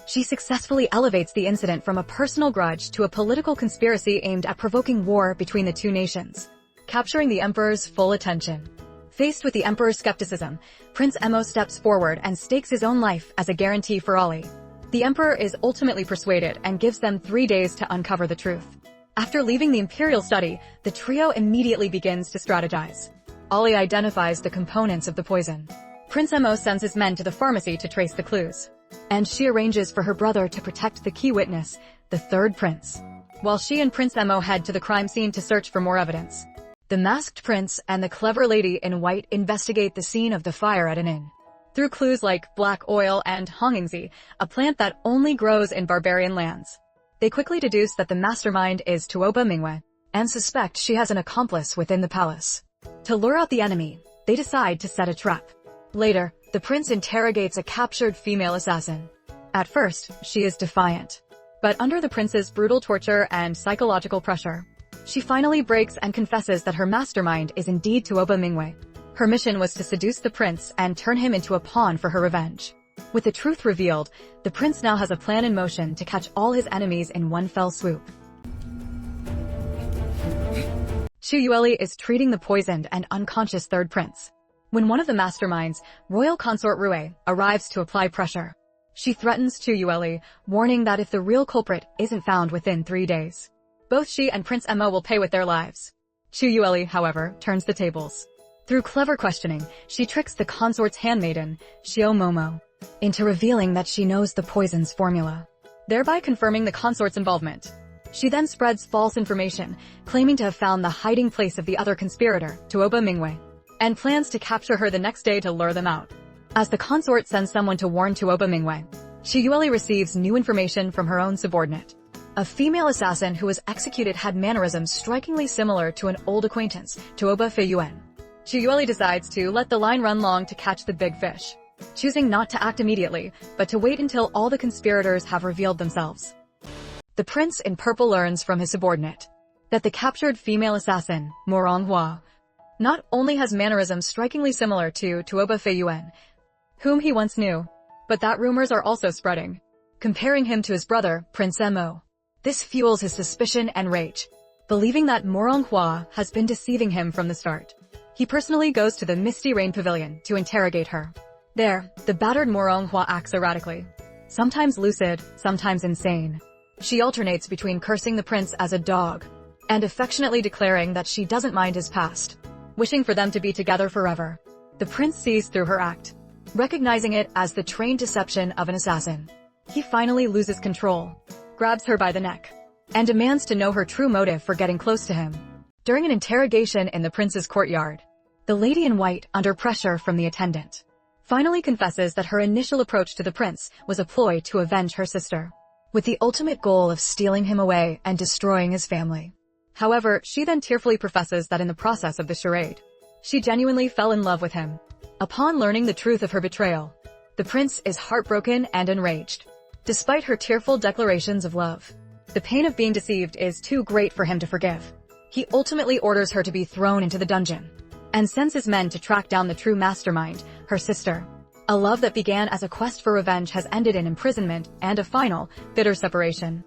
She successfully elevates the incident from a personal grudge to a political conspiracy aimed at provoking war between the two nations, capturing the emperor's full attention. Faced with the emperor's skepticism, Prince Mo steps forward and stakes his own life as a guarantee for Ali. The emperor is ultimately persuaded and gives them 3 days to uncover the truth. After leaving the imperial study, the trio immediately begins to strategize. Ali identifies the components of the poison. Prince Mo sends his men to the pharmacy to trace the clues, and she arranges for her brother to protect the key witness, the third prince, while she and Prince Mo head to the crime scene to search for more evidence. The masked prince and the clever lady in white investigate the scene of the fire at an inn. Through clues like black oil and hongingzi, a plant that only grows in barbarian lands, they quickly deduce that the mastermind is Tuoba Mingwei, and suspect she has an accomplice within the palace. To lure out the enemy, they decide to set a trap. Later, the prince interrogates a captured female assassin. At first, she is defiant, but under the prince's brutal torture and psychological pressure, she finally breaks and confesses that her mastermind is indeed Tuoba Mingwei. Her mission was to seduce the prince and turn him into a pawn for her revenge. With the truth revealed, the prince now has a plan in motion to catch all his enemies in one fell swoop. Chu Yueli is treating the poisoned and unconscious third prince, when one of the masterminds, royal consort Rue, arrives to apply pressure. She threatens Chu Yueli, warning that if the real culprit isn't found within 3 days, both she and Prince Mo will pay with their lives. Chu Yueli, however, turns the tables. Through clever questioning, she tricks the consort's handmaiden, Xiao Momo, into revealing that she knows the poison's formula, thereby confirming the consort's involvement. She then spreads false information, claiming to have found the hiding place of the other conspirator, Tuoba Mingwei, and plans to capture her the next day to lure them out. As the consort sends someone to warn Tuoba Mingwei, Chu Yueli receives new information from her own subordinate. A female assassin who was executed had mannerisms strikingly similar to an old acquaintance, Tuoba Feiyuan. Chu Yueli decides to let the line run long to catch the big fish, choosing not to act immediately, but to wait until all the conspirators have revealed themselves. The prince in purple learns from his subordinate that the captured female assassin, Morong Hua, not only has mannerisms strikingly similar to Tuoba Feiyuan, whom he once knew, but that rumors are also spreading, comparing him to his brother, Prince Mo. This fuels his suspicion and rage, believing that Morong Hua has been deceiving him from the start. He personally goes to the Misty Rain Pavilion to interrogate her. There, the battered Morong Hua acts erratically, sometimes lucid, sometimes insane. She alternates between cursing the prince as a dog and affectionately declaring that she doesn't mind his past, wishing for them to be together forever. The prince sees through her act, recognizing it as the trained deception of an assassin. He finally loses control, grabs her by the neck, and demands to know her true motive for getting close to him. During an interrogation in the prince's courtyard, the lady in white, under pressure from the attendant, finally confesses that her initial approach to the prince was a ploy to avenge her sister, with the ultimate goal of stealing him away and destroying his family. However, she then tearfully professes that in the process of the charade, she genuinely fell in love with him. Upon learning the truth of her betrayal, the prince is heartbroken and enraged. Despite her tearful declarations of love, the pain of being deceived is too great for him to forgive. He ultimately orders her to be thrown into the dungeon, and sends his men to track down the true mastermind, her sister. A love that began as a quest for revenge has ended in imprisonment and a final, bitter separation,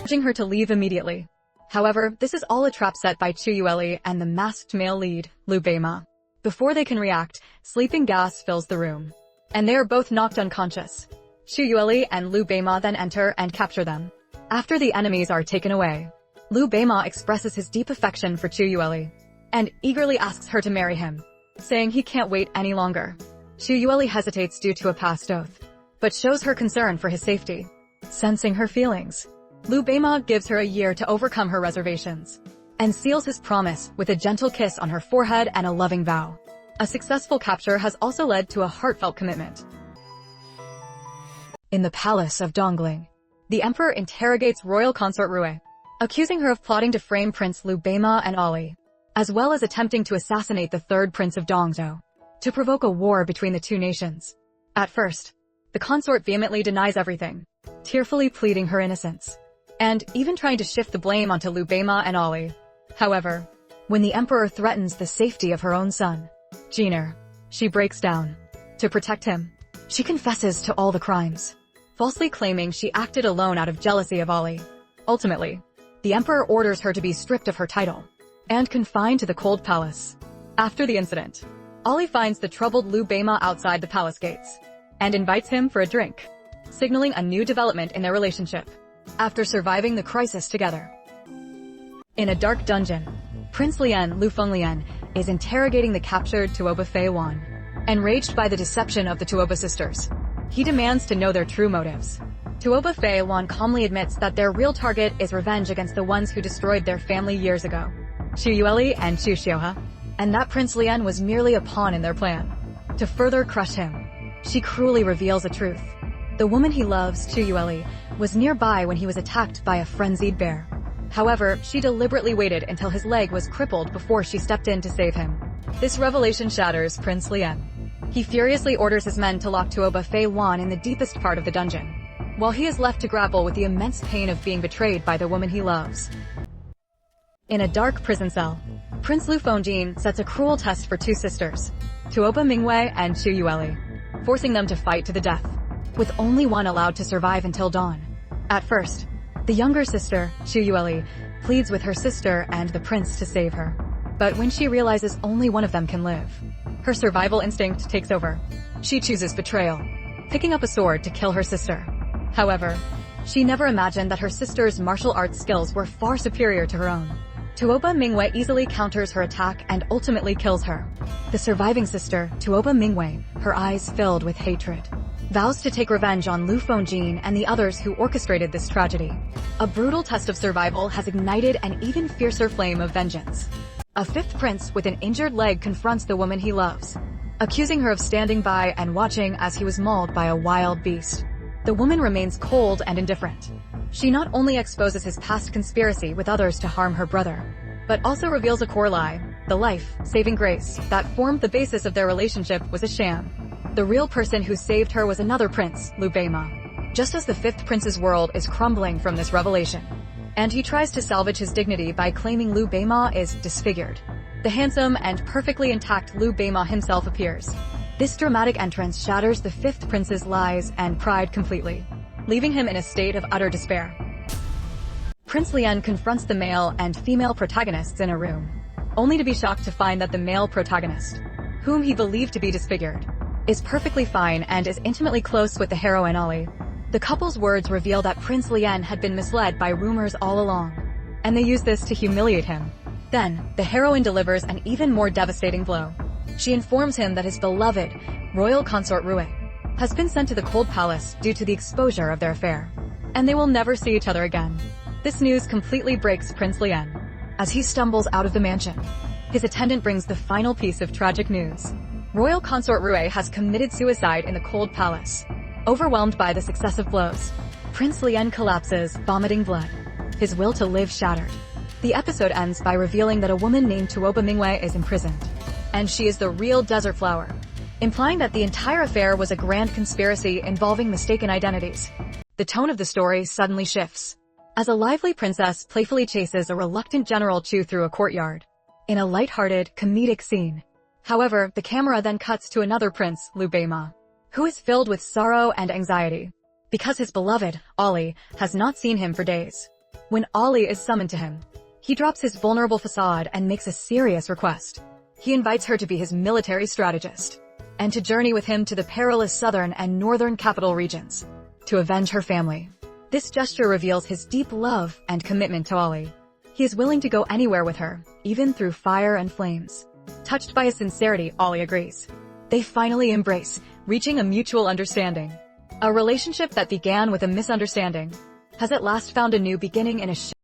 urging her to leave immediately. However, this is all a trap set by Chuyueli and the masked male lead, Liu Beima. Before they can react, sleeping gas fills the room, and they are both knocked unconscious. Chuyueli and Liu Beima then enter and capture them. After the enemies are taken away, Liu Beima expresses his deep affection for Chuyueli and eagerly asks her to marry him, saying he can't wait any longer. Chuyueli hesitates due to a past oath, but shows her concern for his safety. Sensing her feelings, Liu Beima gives her a year to overcome her reservations and seals his promise with a gentle kiss on her forehead and a loving vow. A successful capture has also led to a heartfelt commitment. In the palace of Dongling, the emperor interrogates royal consort Rui, accusing her of plotting to frame Prince Liu Beima and Ali, as well as attempting to assassinate the third prince of Dongzhou, to provoke a war between the two nations. At first, the consort vehemently denies everything, tearfully pleading her innocence, and even trying to shift the blame onto Liu Beima and Ali. However, when the emperor threatens the safety of her own son, Jiner, she breaks down. To protect him, she confesses to all the crimes, falsely claiming she acted alone out of jealousy of Ali. Ultimately, the emperor orders her to be stripped of her title and confined to the cold palace. After the incident, Ali finds the troubled Liu Beima outside the palace gates and invites him for a drink, signaling a new development in their relationship after surviving the crisis together. In a dark dungeon, Prince Lian Lu Fenglian is interrogating the captured Tuoba Fei Wan. Enraged by the deception of the Tuoba sisters, he demands to know their true motives. Tuoba Fei Wan calmly admits that their real target is revenge against the ones who destroyed their family years ago, Chuyueli and Chu Xiuhe, and that Prince Lian was merely a pawn in their plan. To further crush him, she cruelly reveals the truth. The woman he loves, Chuyueli, was nearby when he was attacked by a frenzied bear. However, she deliberately waited until his leg was crippled before she stepped in to save him. This revelation shatters Prince Lian. He furiously orders his men to lock Tuoba Fei Wan in the deepest part of the dungeon, while he is left to grapple with the immense pain of being betrayed by the woman he loves. In a dark prison cell, Prince Lu Fengjin sets a cruel test for two sisters, Tuoba Mingwei and Chuyueli, forcing them to fight to the death, with only one allowed to survive until dawn. At first, the younger sister, Chuyueli, pleads with her sister and the prince to save her. But when she realizes only one of them can live, her survival instinct takes over. She chooses betrayal, picking up a sword to kill her sister. However, she never imagined that her sister's martial arts skills were far superior to her own. Tuoba Mingwei easily counters her attack and ultimately kills her. The surviving sister, Tuoba Mingwei, her eyes filled with hatred, vows to take revenge on Lu Fengjin and the others who orchestrated this tragedy. A brutal test of survival has ignited an even fiercer flame of vengeance. A fifth prince with an injured leg confronts the woman he loves, accusing her of standing by and watching as he was mauled by a wild beast. The woman remains cold and indifferent. She not only exposes his past conspiracy with others to harm her brother, but also reveals a core lie: the life-saving grace that formed the basis of their relationship was a sham. The real person who saved her was another prince, Liu Beima. Just as the fifth prince's world is crumbling from this revelation, and he tries to salvage his dignity by claiming Liu Beima is disfigured, the handsome and perfectly intact Liu Beima himself appears. This dramatic entrance shatters the fifth prince's lies and pride completely, leaving him in a state of utter despair. Prince Lian confronts the male and female protagonists in a room, only to be shocked to find that the male protagonist, whom he believed to be disfigured, is perfectly fine and is intimately close with the heroine Ali. The couple's words reveal that Prince Lian had been misled by rumors all along, and they use this to humiliate him. Then, the heroine delivers an even more devastating blow. She informs him that his beloved, royal consort Rui, has been sent to the cold palace due to the exposure of their affair, and they will never see each other again. This news completely breaks Prince Lian. As he stumbles out of the mansion, his attendant brings the final piece of tragic news. Royal consort Rui has committed suicide in the cold palace. Overwhelmed by the successive blows, Prince Lian collapses, vomiting blood, his will to live shattered. The episode ends by revealing that a woman named Tuoba Mingwei is imprisoned, and she is the real desert flower, implying that the entire affair was a grand conspiracy involving mistaken identities. The tone of the story suddenly shifts, as a lively princess playfully chases a reluctant General Chu through a courtyard, in a light-hearted, comedic scene. However, the camera then cuts to another prince, Liu Beima, who is filled with sorrow and anxiety because his beloved, Ollie, has not seen him for days. When Ollie is summoned to him, he drops his vulnerable facade and makes a serious request. He invites her to be his military strategist and to journey with him to the perilous southern and northern capital regions to avenge her family. This gesture reveals his deep love and commitment to Ollie. He is willing to go anywhere with her, even through fire and flames. Touched by his sincerity, Ollie agrees. They finally embrace, reaching a mutual understanding. A relationship that began with a misunderstanding has at last found a new beginning in a